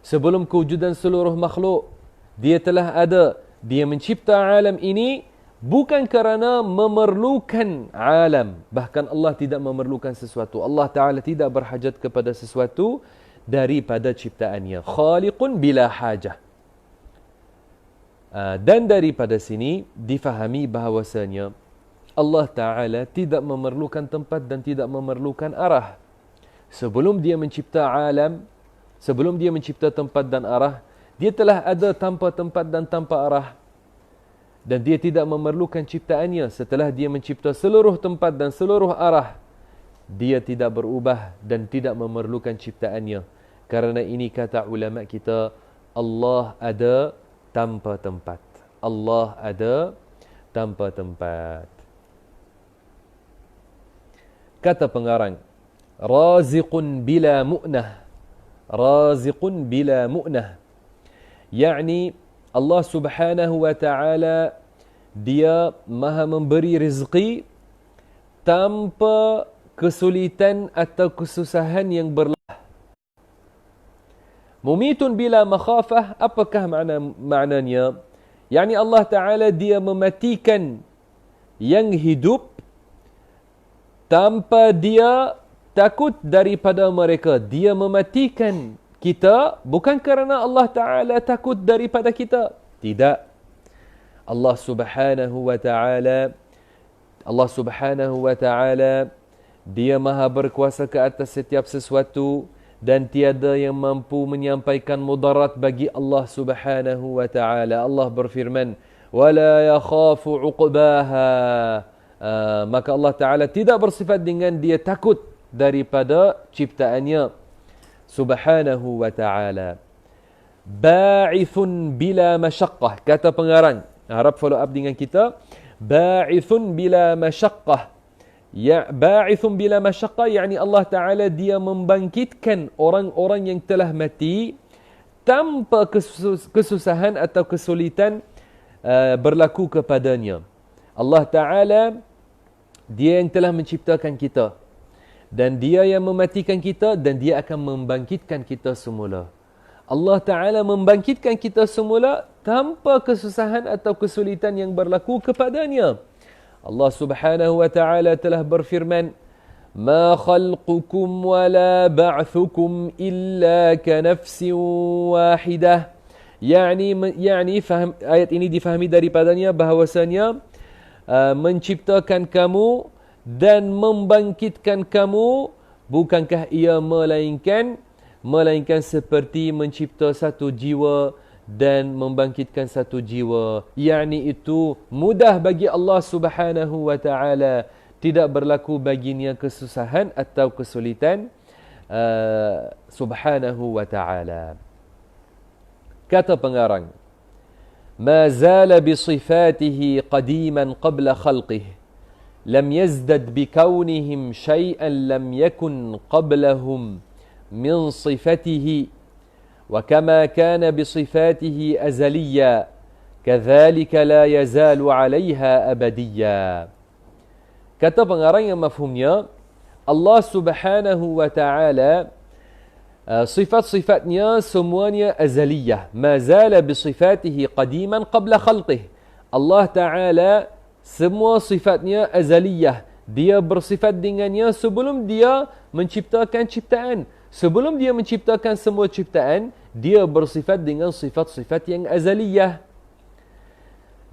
[SPEAKER 1] sebelum kewujudan seluruh makhluk. Dia telah ada, dia mencipta alam ini bukan kerana memerlukan alam. Bahkan Allah tidak memerlukan sesuatu. Allah Ta'ala tidak berhajat kepada sesuatu daripada ciptaannya. Khaliqun bila hajah. Dan daripada sini difahami bahawasanya Allah Ta'ala tidak memerlukan tempat dan tidak memerlukan arah. Sebelum dia mencipta alam, sebelum dia mencipta tempat dan arah, dia telah ada tanpa tempat dan tanpa arah. Dan dia tidak memerlukan ciptaannya. Setelah dia mencipta seluruh tempat dan seluruh arah, dia tidak berubah dan tidak memerlukan ciptaannya. Karena ini kata ulama kita, Allah ada tanpa tempat. Allah ada tanpa tempat. Kata pengarang, Raziqun bila mu'nah. Raziqun bila mu'nah. Yakni Allah Subhanahu wa Ta'ala dia maha memberi rezeki tanpa kesulitan atau kesusahan yang berlaku. Mumitun bila makhafah, apakah maknanya? Yani Allah Ta'ala dia mematikan yang hidup tanpa dia takut daripada mereka. Dia mematikan kita bukan kerana Allah Ta'ala takut daripada kita. Tidak. Allah Subhanahu wa Ta'ala dia maha berkuasa ke atas setiap sesuatu dan tiada yang mampu menyampaikan mudarat bagi Allah Subhanahu wa Ta'ala. Allah berfirman, "Wala yakhafu 'uqbaha." Maka Allah Ta'ala tidak bersifat dengan dia takut daripada ciptaannya Subhanahu wa Ta'ala. Ba'ithun bila masyaqqah. Kata pengarang, harap follow up dengan kita. Ba'ithun bila masyaqqah. Ya, ba'ithun bila masyaqqah, yakni Allah Ta'ala dia membangkitkan orang-orang yang telah mati tanpa kesusahan atau kesulitan berlaku kepadanya. Allah Ta'ala dia yang telah menciptakan kita dan dia yang mematikan kita dan dia akan membangkitkan kita semula. Allah Ta'ala membangkitkan kita semula tanpa kesusahan atau kesulitan yang berlaku kepadanya. Allah Subhanahu wa Ta'ala telah berfirman, "Ma khalqukum wa la ba'thukum illa ka nafsin wahidah." Yani ayat ini difahami daripadanya bahawasanya menciptakan kamu dan membangkitkan kamu bukankah ia melainkan seperti mencipta satu jiwa dan membangkitkan satu jiwa. Yakni itu mudah bagi Allah Subhanahu wa Ta'ala. Tidak berlaku baginya kesusahan atau kesulitan Subhanahu wa Ta'ala. Kata pengarang, "Ma zala bi sifatihi qadiman qabla khalqih. Lam yazdad bi kaunihim shay'an lam yakun qablahum min sifatihi. وكما كان بصفاته أزليا كذلك لا يزال عليها أبديا." Kata pengarang yang mafhumnya, Allah Subhanahu wa Ta'ala sifat-sifatnya semuanya azaliyah. Ma zala bisifatihi qadiman qabla khalqih. Allah Ta'ala semua sifatnya azaliyah. Dia bersifat dengannya sebelum dia menciptakan ciptaan. Sebelum dia menciptakan semua ciptaan, dia bersifat dengan sifat-sifat yang azaliyah.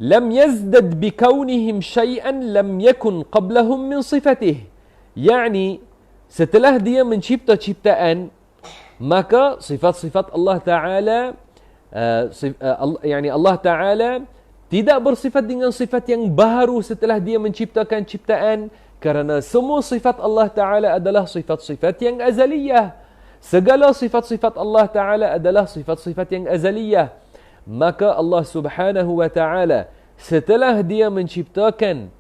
[SPEAKER 1] Lam yazdad bikaunihim syai'an lam yakun qablahum min sifatih. Yani, setelah dia mencipta ciptaan, maka sifat-sifat Allah Ta'ala, Allah Ta'ala tidak bersifat dengan sifat yang baru setelah dia menciptakan ciptaan, kerana semua sifat Allah Ta'ala adalah sifat-sifat yang azaliyah. Segala sifat-sifat Allah Ta'ala adalah sifat-sifat yang azaliyah. Maka Allah Subhanahu wa Ta'ala setelah dia menciptakan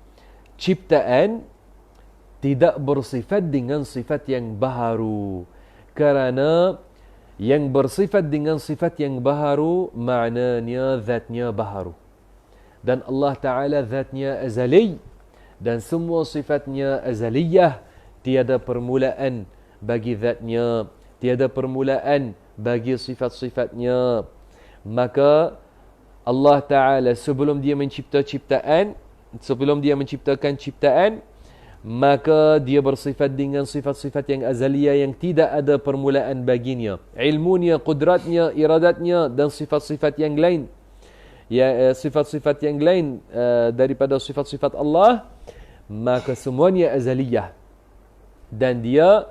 [SPEAKER 1] ciptaan tidak bersifat dengan sifat yang baharu. Kerana yang bersifat dengan sifat yang baharu maknanya zatnya baharu. Dan Allah Ta'ala zatnya azali dan semua sifatnya azaliyah. Tiada permulaan bagi zatnya, tiada permulaan bagi sifat-sifatnya. Maka Allah Ta'ala sebelum dia menciptakan ciptaan, maka dia bersifat dengan sifat-sifat yang azaliyah yang tidak ada permulaan baginya. Ilmunya, qudratnya, iradatnya dan sifat-sifat yang lain. Sifat-sifat yang lain daripada sifat-sifat Allah, maka semuanya azaliyah. Dan dia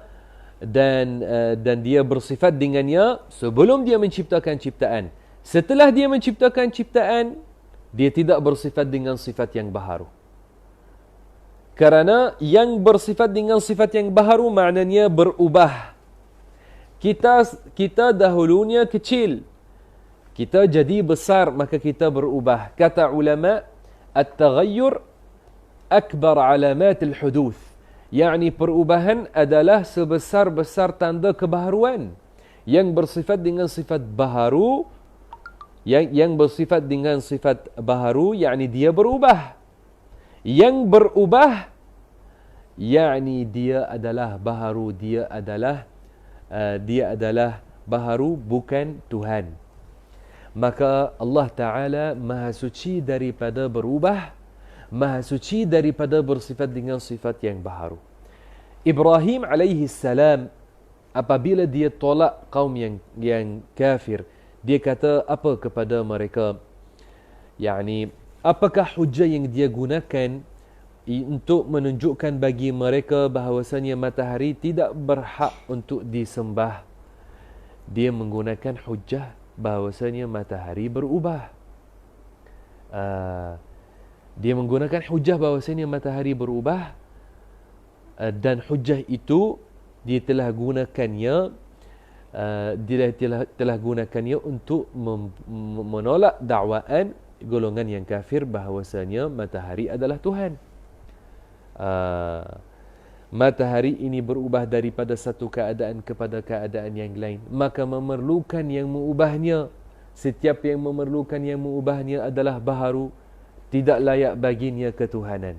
[SPEAKER 1] bersifat dengannya sebelum dia menciptakan ciptaan. Setelah dia menciptakan ciptaan, dia tidak bersifat dengan sifat yang baharu. Kerana yang bersifat dengan sifat yang baharu maknanya berubah. Kita dahulunya kecil, kita jadi besar, maka kita berubah. Kata ulama, at-taghayyur akbar alamat al-huduth. Yani perubahan adalah sebesar-besar tanda kebaharuan. Yang bersifat dengan sifat baharu, yang bersifat dengan sifat baharu, yakni dia berubah. Yang berubah, yakni dia adalah baharu, dia adalah baharu, bukan Tuhan. Maka Allah Ta'ala maha suci daripada berubah, maha suci daripada bersifat dengan sifat yang baharu. Ibrahim alaihi salam, apabila dia tolak kaum yang kafir, dia kata apa kepada mereka? Yani, apakah hujah yang dia gunakan untuk menunjukkan bagi mereka bahawasanya matahari tidak berhak untuk disembah? Dia menggunakan hujah bahawasanya matahari berubah. Dia menggunakan hujah bahawasanya matahari berubah, dan hujah itu dia telah gunakannya untuk menolak dakwaan golongan yang kafir bahawasanya matahari adalah Tuhan. Matahari ini berubah daripada satu keadaan kepada keadaan yang lain, maka memerlukan yang mengubahnya. Setiap yang memerlukan yang mengubahnya adalah baharu, tidak layak baginya ketuhanan.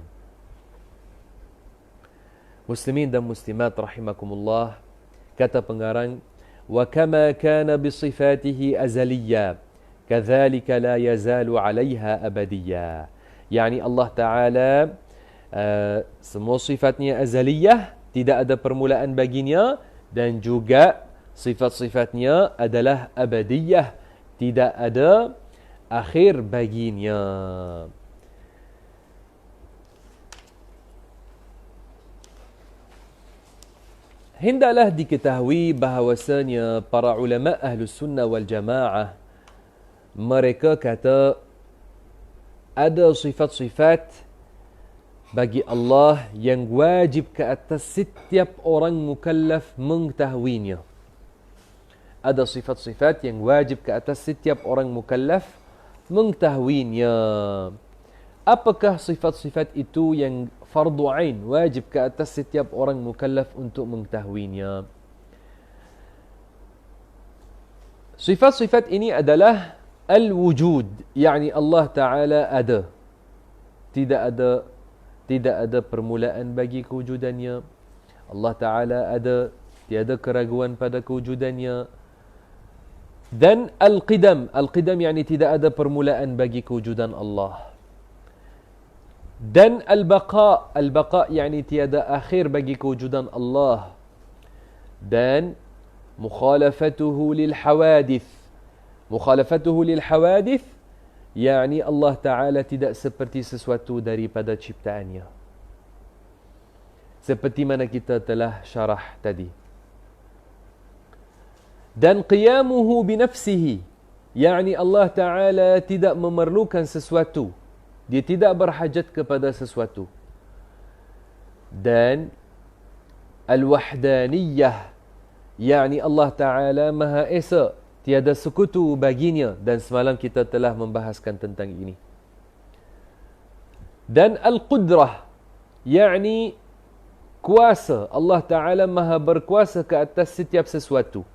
[SPEAKER 1] Muslimin dan muslimat rahimakumullah, kata pengarang, wa kama kana bi sifatihi azaliyya kadzalika la yazalu 'alayha abadiyya. Yani Allah Taala semua sifatnya azaliyah, tidak ada permulaan baginya, dan juga sifat-sifatnya adalah abadiyah, tidak ada akhir baginya. Hendaklah diketahui bahawasanya para ulama Ahlus Sunnah wal Jamaah, mereka kata ada sifat-sifat bagi Allah yang wajib ke atas setiap orang mukallaf mengetahuinya. Ada sifat-sifat yang wajib ke atas setiap orang mukallaf mengetahuinya. Apakah sifat-sifat itu yang fardu ain, wajib ke atas setiap orang mukallaf untuk mengetahuinya? Sifat-sifat ini adalah al-wujud, yakni Allah Ta'ala ada. Tidak ada permulaan bagi kewujudannya. Allah Ta'ala ada, tiada keraguan pada kewujudannya. Dan al-qidam, al-qidam yakni tidak ada permulaan bagi kewujudan Allah. Dan al-baqa, al-baqa yakni tiada akhir bagi kewujudan Allah. Dan mukhalafatuhu lil hawadith, mukhalafatuhu lil hawadith yakni Allah Ta'ala tidak seperti sesuatu daripada ciptaannya, seperti mana kita telah syarah tadi. Dan qiyamuhu binafsihi, yakni Allah Ta'ala tidak memerlukan sesuatu, dia tidak berhajat kepada sesuatu. Dan al-wahdaniyah, yakni Allah Ta'ala Maha Esa, tiada sekutu baginya, dan semalam kita telah membahaskan tentang ini. Dan al-qudrah, yakni kuasa, Allah Ta'ala Maha berkuasa ke atas setiap sesuatu.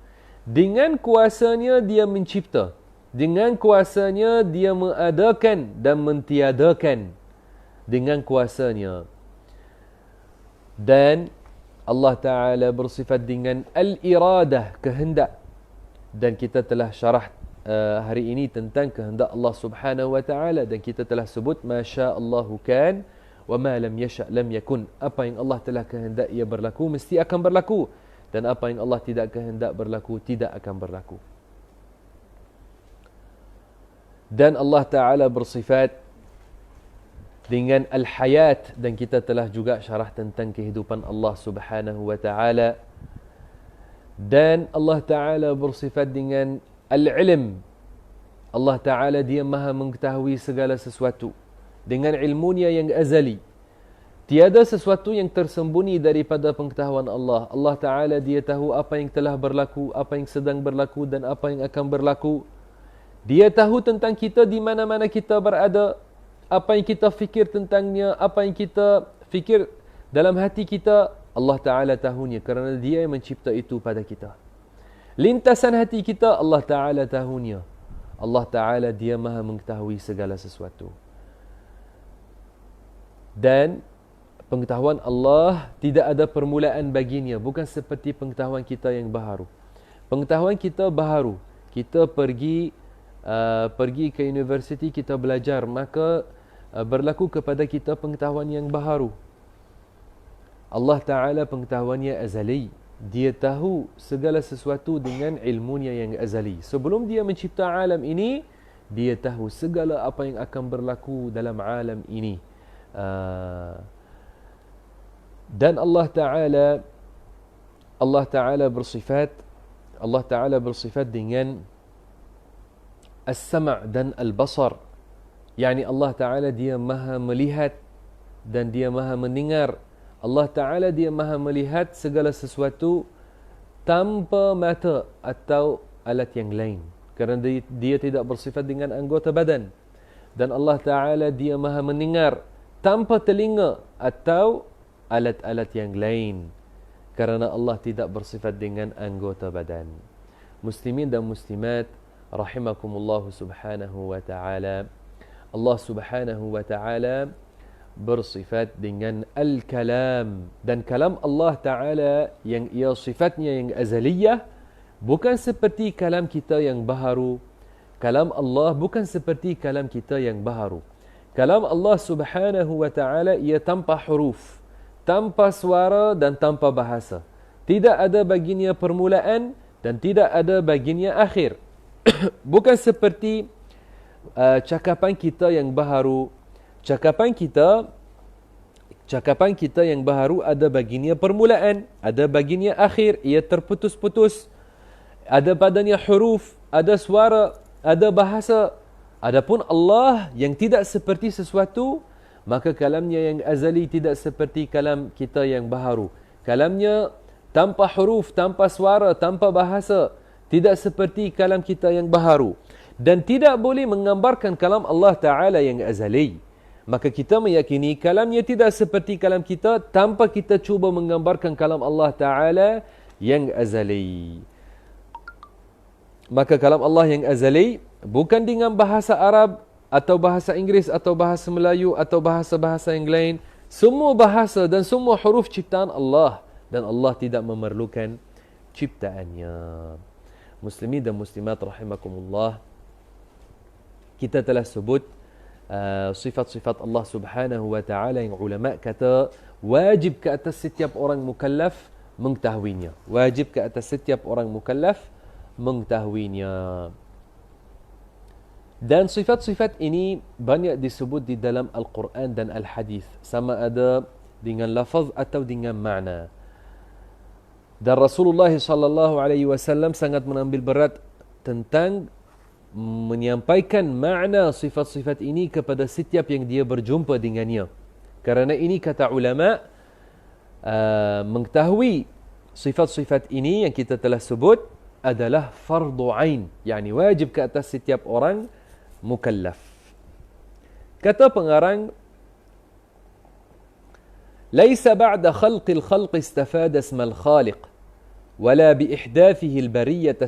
[SPEAKER 1] Dengan kuasanya dia mencipta, dengan kuasanya dia mengadakan dan mentiadakan, dengan kuasanya. Dan Allah Ta'ala bersifat dengan al-iradah, kehendak. Dan kita telah syarah hari ini tentang kehendak Allah Subhanahu wa Ta'ala, dan kita telah sebut masya Allahu kan wa ma lam yasha' lam yakun. Apa yang Allah telah kehendak ia berlaku, mesti akan berlaku, dan apa yang Allah tidak kehendak berlaku, tidak akan berlaku. Dan Allah Ta'ala bersifat dengan al-hayat, dan kita telah juga syarah tentang kehidupan Allah Subhanahu wa Ta'ala. Dan Allah Ta'ala bersifat dengan al-ilm, Allah Ta'ala dia maha mengetahui segala sesuatu dengan ilmunya yang azali. Tiada sesuatu yang tersembunyi daripada pengetahuan Allah. Allah Ta'ala dia tahu apa yang telah berlaku, apa yang sedang berlaku, dan apa yang akan berlaku. Dia tahu tentang kita di mana-mana kita berada, apa yang kita fikir tentangnya, apa yang kita fikir dalam hati kita, Allah Ta'ala tahunya, kerana dia yang mencipta itu pada kita. Lintasan hati kita, Allah Ta'ala tahunya. Allah Ta'ala dia maha mengetahui segala sesuatu. Dan pengetahuan Allah tidak ada permulaan baginya, bukan seperti pengetahuan kita yang baharu. Pengetahuan kita baharu, kita pergi ke universiti, kita belajar, maka berlaku kepada kita pengetahuan yang baharu. Allah Ta'ala pengetahuannya azali. Dia tahu segala sesuatu dengan ilmunya yang azali. Sebelum dia mencipta alam ini, dia tahu segala apa yang akan berlaku dalam alam ini. Dan Allah Ta'ala bersifat dengan as-sam' dan al-basar. Yani Allah Ta'ala dia maha melihat dan dia maha mendengar. Allah Ta'ala dia maha melihat segala sesuatu tanpa mata atau alat yang lain. Kerana dia tidak bersifat dengan anggota badan. Dan Allah Ta'ala dia maha mendengar tanpa telinga atau alat-alat yang lain. Kerana Allah tidak bersifat dengan anggota badan. Muslimin dan muslimat, rahimakumullah subhanahu wa ta'ala. Allah subhanahu wa ta'ala bersifat dengan al-kalam. Dan kalam Allah Ta'ala yang ia sifatnya yang azaliyah, bukan seperti kalam kita yang baharu. Kalam Allah bukan seperti kalam kita yang baharu. Kalam Allah Subhanahu wa Ta'ala ia tanpa huruf, tanpa suara dan tanpa bahasa. Tidak ada baginya permulaan dan tidak ada baginya akhir. Bukan seperti cakapan kita yang baharu. Cakapan kita yang baharu ada baginya permulaan, ada baginya akhir, ia terputus-putus. Ada padanya huruf, ada suara, ada bahasa. Adapun Allah yang tidak seperti sesuatu, maka kalamnya yang azali tidak seperti kalam kita yang baharu. Kalamnya tanpa huruf, tanpa suara, tanpa bahasa, tidak seperti kalam kita yang baharu. Dan tidak boleh menggambarkan kalam Allah Ta'ala yang azali. Maka kita meyakini kalamnya tidak seperti kalam kita tanpa kita cuba menggambarkan kalam Allah Ta'ala yang azali. Maka kalam Allah yang azali bukan dengan bahasa Arab atau bahasa Inggeris atau bahasa Melayu atau bahasa-bahasa yang lain. Semua bahasa dan semua huruf ciptaan Allah. Dan Allah tidak memerlukan ciptaannya. Muslimin dan muslimat rahimakumullah. Kita telah sebut sifat-sifat Allah Subhanahu wa Ta'ala yang ulama kata wajib ke atas setiap orang mukallaf mengetahuinya. Wajib ke atas setiap orang mukallaf mengetahuinya. Dan sifat-sifat ini banyak disebut di dalam Al-Quran dan Al-Hadis, sama ada dengan lafaz atau dengan makna. Dan Rasulullah sallallahu alaihi wasallam sangat menambil berat tentang menyampaikan makna sifat-sifat ini kepada setiap yang dia berjumpa dengannya. Kerana ini kata ulama, mengetahui sifat-sifat ini yang kita telah sebut adalah fardu ain, yakni wajib ke atas setiap orang mukallaf. Kata pengarang, "Laisa ba'da khalqil khalq istafada isma al-khaliq, wala bi ihdathihi al-bariyyah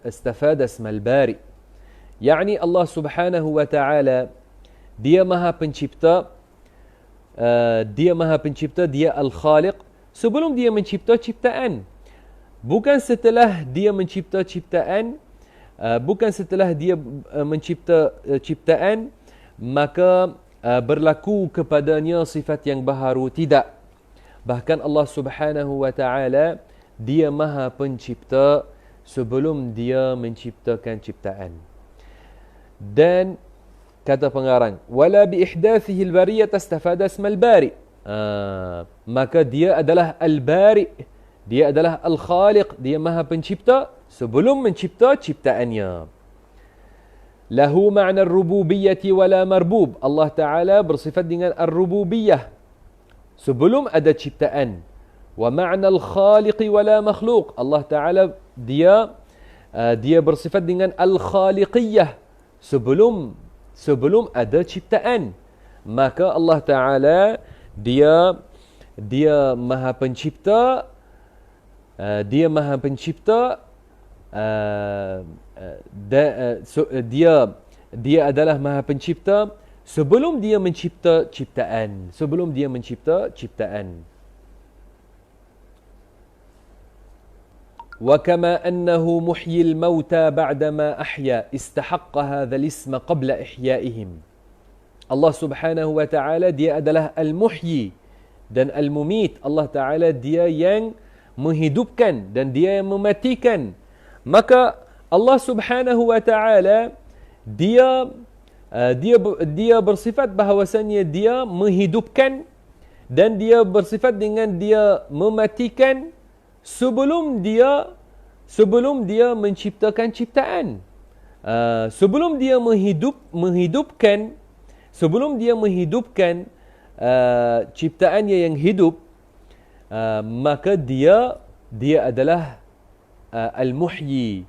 [SPEAKER 1] istafada isma al-bari." Yakni Allah Subhanahu wa Ta'ala dia maha pencipta, dia al-khaliq sebelum dia mencipta ciptaan. Bukan setelah dia mencipta ciptaan, ciptaan maka berlaku kepadanya sifat yang baharu. Tidak. Bahkan Allah Subhanahu wa Ta'ala dia maha pencipta sebelum dia menciptakan ciptaan. Dan kata pengarang, wala bi ihdathihi al-bariyah istafada isma al-bari. Maka dia adalah al-bari, dia adalah al-khaliq, dia maha pencipta sebelum mencipta ciptaannya. Lahu ma'na ar-rububiyyah wala marbub. Allah Ta'ala bersifat dengan ar-rububiyyah sebelum ada ciptaan. Wa ma'na al-khaliq wala makhluq. Allah Ta'ala dia bersifat dengan al-khaliqiyyah sebelum ada ciptaan. Maka Allah Ta'ala dia maha pencipta, dia adalah maha pencipta sebelum dia mencipta ciptaan. وكما أنه محيي الموتى بعدما أحيا استحق هذا الاسم قبل إحيائهم. Allah Subhanahu wa Ta'ala dia adalah al-muhyi, dan Al-Mumit. Allah Ta'ala dia yang menghidupkan dan dia yang mematikan. Maka Allah Subhanahu wa Ta'ala dia bersifat bahawasanya dia menghidupkan dan dia bersifat dengan dia mematikan sebelum dia menciptakan ciptaan. Sebelum dia menghidupkan ciptaannya yang hidup, maka dia adalah Al-Muhyi,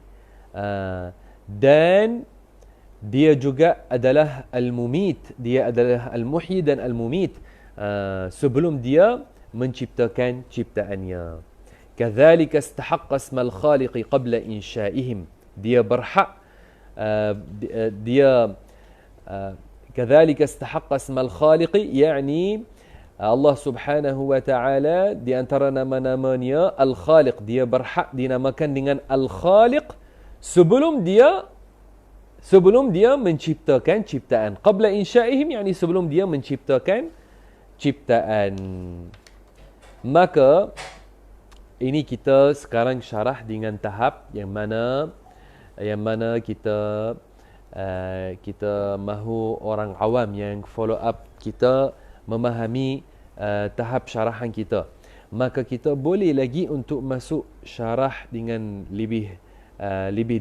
[SPEAKER 1] dan dia juga adalah Al-Mumit. Dia adalah Al-Muhyi dan Al-Mumit sebelum dia menciptakan ciptaannya. Kadzalika istahaqqa ismal khaliqi qabla insha'ihim. Dia berhak kadzalika istahaqqa ismal khaliqi, yakni Allah Subhanahu wa Ta'ala di antara nama-namanya Al-Khaliq. Dia berhak dinamakan dengan Al-Khaliq sebelum dia menciptakan ciptaan. Qabla insha'ihim, yakni sebelum dia menciptakan ciptaan. Maka ini kita sekarang syarah dengan tahap yang mana kita mahu orang awam yang follow up kita memahami tahap syarahan kita. Maka kita boleh lagi untuk masuk syarah dengan lebih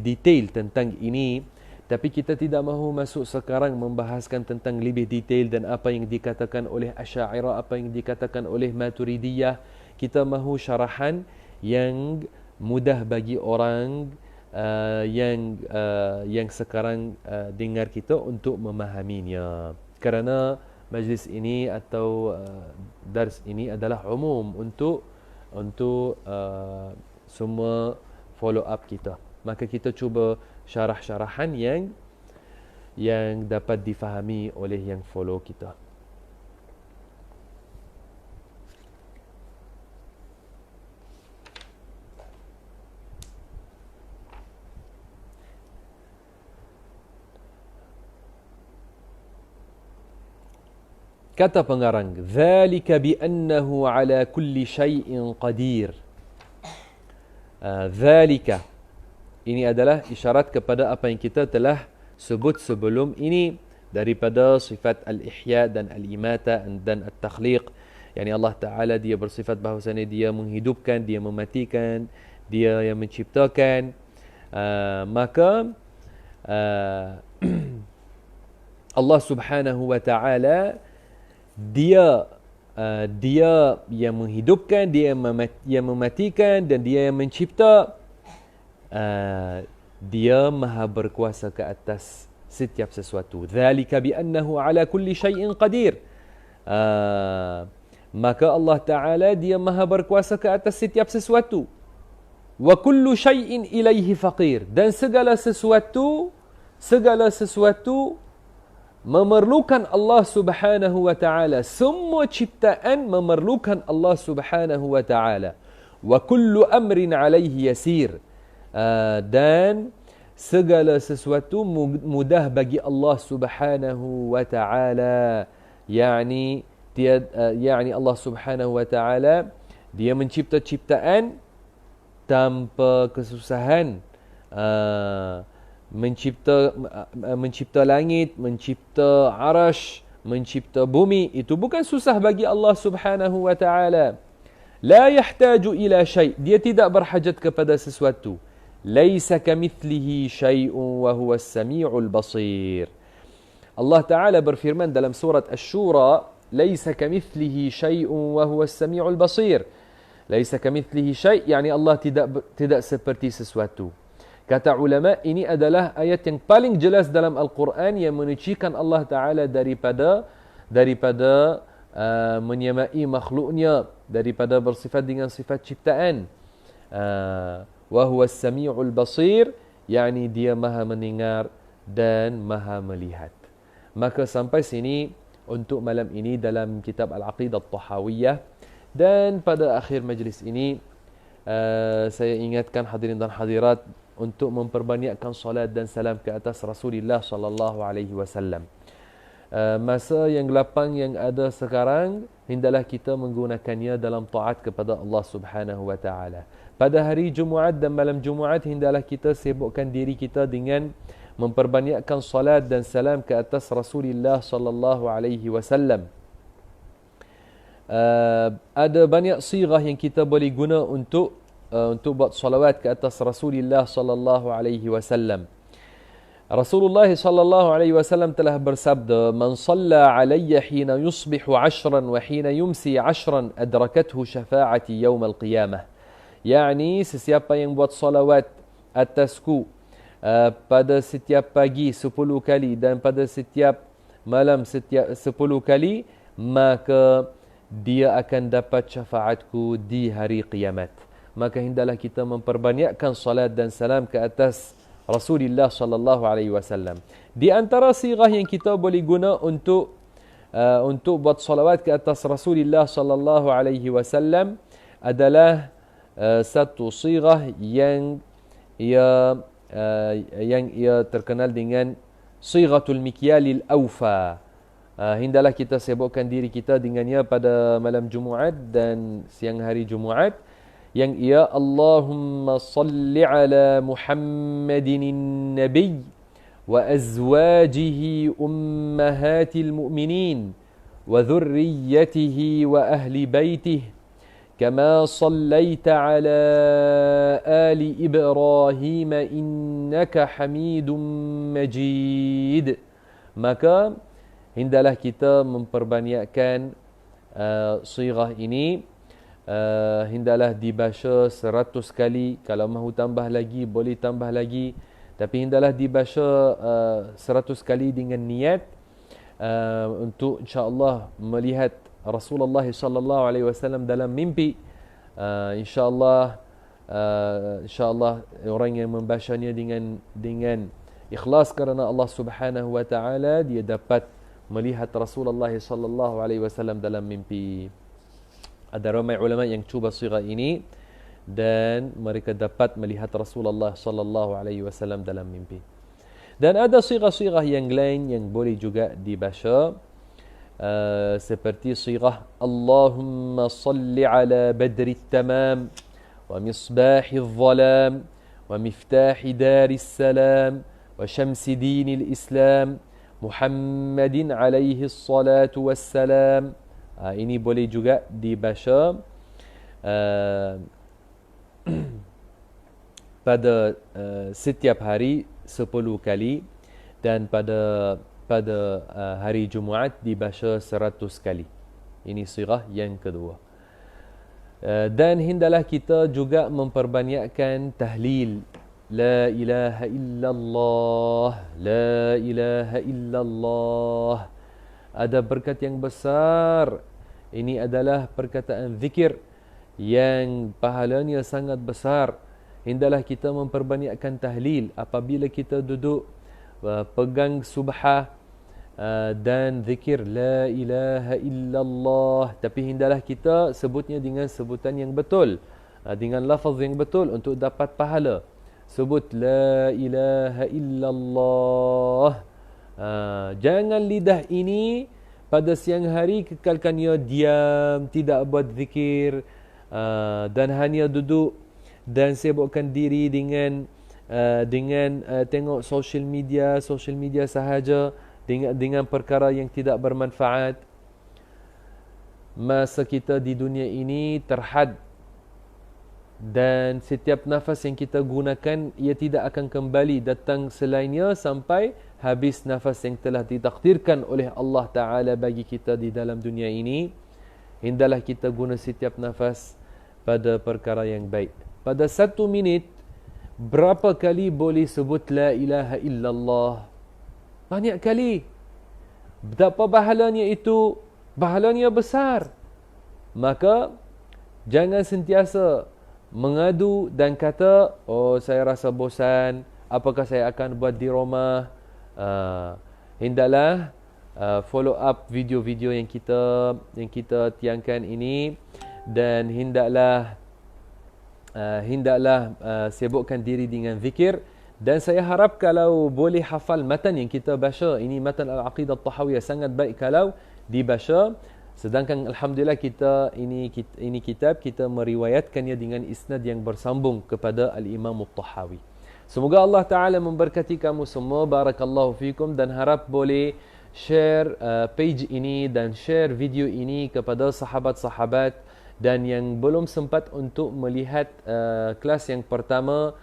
[SPEAKER 1] detail tentang ini, tapi kita tidak mahu masuk sekarang membahaskan tentang lebih detail dan apa yang dikatakan oleh Asy'ariyah, apa yang dikatakan oleh Maturidiyah. Kita mahu syarahan yang mudah bagi orang yang sekarang dengar kita untuk memahaminya. Kerana majlis ini atau dars ini adalah umum untuk semua follow up kita. Maka kita cuba syarah-syarahan yang dapat difahami oleh yang follow kita. Kata pengarang, "Dzalika bi annahu ala kulli syai'in qadir." Dzalika, ini adalah isyarat kepada apa yang kita telah sebut sebelum ini daripada sifat al-ihya dan al-imata dan at-takhliq. Yani Allah Ta'ala dia bersifat bahawasanya dia menghidupkan, dia mematikan, dia yang menciptakan. Maka Allah Subhanahu wa Ta'ala dia yang menghidupkan, dia yang mematikan dan dia yang mencipta. Dia maha berkuasa ke atas setiap sesuatu. Dzalika bi annahu ala kulli syai'in qadir. Maka Allah Ta'ala dia maha berkuasa ke atas setiap sesuatu. Wa kullu syai'in ilaihi faqir. Dan segala sesuatu memerlukan Allah Subhanahu wa Ta'ala. Semua ciptaan memerlukan Allah Subhanahu wa Ta'ala. Wa kullu amrin alaihi yasir. Dan segala sesuatu mudah bagi Allah Subhanahu wa Ta'ala. Yani Allah Subhanahu wa Ta'ala dia mencipta ciptaan tanpa kesusahan. Mencipta langit, mencipta arash, mencipta bumi, itu bukan susah bagi Allah Subhanahu wa Ta'ala. La yahtaju ila syai', dia tidak berhajat kepada sesuatu. Laisa kamithlihi syai'un wa huwa as-sami'ul basir. Allah Ta'ala berfirman dalam surat Asy-Syura, laisa kamithlihi syai'un wa huwa as-sami'ul basir. Laisa kamithlihi syai', yani Allah tidak seperti sesuatu. Kata ulama, ini adalah ayat yang paling jelas dalam Al-Quran yang menyucikan Allah Ta'ala daripada menyamai makhluknya, daripada bersifat dengan sifat ciptaan. Wa huwa as-sami'ul basir, yakni dia maha mendengar dan maha melihat. Maka sampai sini untuk malam ini dalam kitab Al-Aqidah At-Tahawiyah. Dan pada akhir majlis ini saya ingatkan hadirin dan hadirat untuk memperbanyakkan salat dan salam ke atas Rasulullah sallallahu alaihi wasallam. Masa yang lapang yang ada sekarang, hendaklah kita menggunakannya dalam taat kepada Allah Subhanahu wa taala. Pada hari Jumaat dan malam Jumaat hendaklah kita sibukkan diri kita dengan memperbanyakkan salat dan salam ke atas Rasulullah sallallahu alaihi wasallam. Ada banyak sirah yang kita boleh guna untuk buat salawat ke atas Rasulullah sallallahu alaihi wasallam. Rasulullah sallallahu alaihi wasallam telah bersabda, "Man shalla alayya hina yusbihu 'ashran wa hina yumsi 'ashran adrakathu syafa'ati yaum al-qiyamah." Yani sesiapa yang buat salawat atasku pada setiap pagi 10 kali dan pada setiap malam 10 kali, maka dia akan dapat syafaatku di hari kiamat. Maka hendaklah kita memperbanyakkan salat dan salam ke atas Rasulullah sallallahu alaihi wasallam. Di antara sirah yang kita boleh guna untuk buat salawat ke atas Rasulullah sallallahu alaihi wasallam adalah satu sirah yang ia terkenal dengan siratul mikyalil awfa. Hendaklah kita sibukkan diri kita dengannya pada malam Jumaat dan siang hari Jumaat, yang ia Allahumma salli ala Muhammadin nabiy wa azwajihi ummahatil mu'minin wa dhurriyyatihi wa ahli baitihi kama sallaita ala ali Ibrahim innaka Hamidum Majid. Maka hendaklah kita memperbanyakkan sirah ini. Hendaklah dibaca 100 kali. Kalau mahu tambah lagi, boleh tambah lagi. Tapi hendaklah dibaca 100 kali dengan niat untuk insya-Allah melihat Rasulullah sallallahu alaihi wasallam dalam mimpi. Insya-Allah orang yang membacanya dengan ikhlas kerana Allah Subhanahu wa taala, dia dapat melihat Rasulullah sallallahu alaihi wasallam dalam mimpi. Ada ramai ulama yang cuba sirah ini dan mereka dapat melihat Rasulullah sallallahu alaihi wasallam dalam mimpi. Dan ada sirah-sirah yang lain yang boleh juga dibaca, seperti sirah Allahumma salli ala badri tamam wa misbahi dhalam wa miftahi daris salam wa syamsi dinil islam Muhammadin alaihi salatu wassalam. Ini boleh juga dibaca pada setiap hari 10 kali, dan pada hari Jumaat dibaca 100 kali. Ini sirah yang kedua. Dan hendaklah kita juga memperbanyakkan tahlil la ilaha illallah, la ilaha illallah. Ada berkat yang besar. Ini adalah perkataan zikir yang pahalanya sangat besar. Hendaklah kita memperbanyakkan tahlil apabila kita duduk pegang subhah dan zikir la ilaha illallah. Tapi hendaklah kita sebutnya dengan sebutan yang betul, dengan lafaz yang betul untuk dapat pahala. Sebut la ilaha illallah. Jangan lidah ini pada siang hari kekalkannya diam, tidak buat zikir, dan hanya duduk dan sibukkan diri dengan tengok social media sahaja, dengan perkara yang tidak bermanfaat. Masa kita di dunia ini terhad, dan setiap nafas yang kita gunakan ia tidak akan kembali datang selainnya sampai habis nafas yang telah ditakdirkan oleh Allah Ta'ala bagi kita di dalam dunia ini. Hendaklah kita guna setiap nafas pada perkara yang baik. Pada 1 minit, berapa kali boleh sebut la ilaha illallah? Banyak kali. Betapa bahalanya itu? Bahalanya besar. Maka jangan sentiasa mengadu dan kata, oh saya rasa bosan, apakah saya akan buat di rumah. Hendaklah follow up video-video yang kita tiangkan ini, dan hendaklah sibukkan diri dengan zikir. Dan saya harap kalau boleh hafal matan yang kita baca, ini matan Al-Aqidah At-Tahawiyah, sangat baik kalau dibaca Sedangkan alhamdulillah ini kitab kita meriwayatkannya dengan isnad yang bersambung kepada Al-Imam At-Tahawi. Semoga Allah Ta'ala memberkati kamu semua. Barakallahu fikum, dan harap boleh share page ini dan share video ini kepada sahabat-sahabat, dan yang belum sempat untuk melihat kelas yang pertama,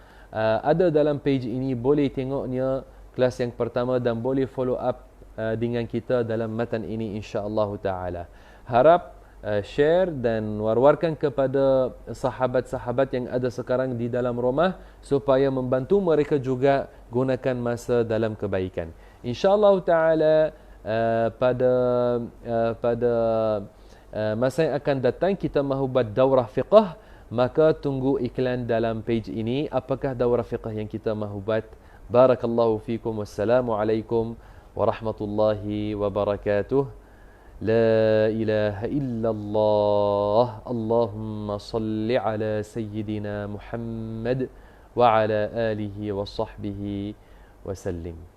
[SPEAKER 1] ada dalam page ini, boleh tengoknya kelas yang pertama dan boleh follow up dengan kita dalam matan ini insya-Allah Ta'ala. Harap share dan war-warkan kepada sahabat-sahabat yang ada sekarang di dalam rumah supaya membantu mereka juga gunakan masa dalam kebaikan. InsyaAllah Ta'ala pada masa yang akan datang kita mahu buat daurah fiqh, maka tunggu iklan dalam page ini apakah daurah fiqh yang kita mahu buat. Barakallahu fikum. Wassalamualaikum warahmatullahi wabarakatuh. لا إله إلا الله اللهم صل على سيدنا محمد وعلى آله وصحبه وسلم.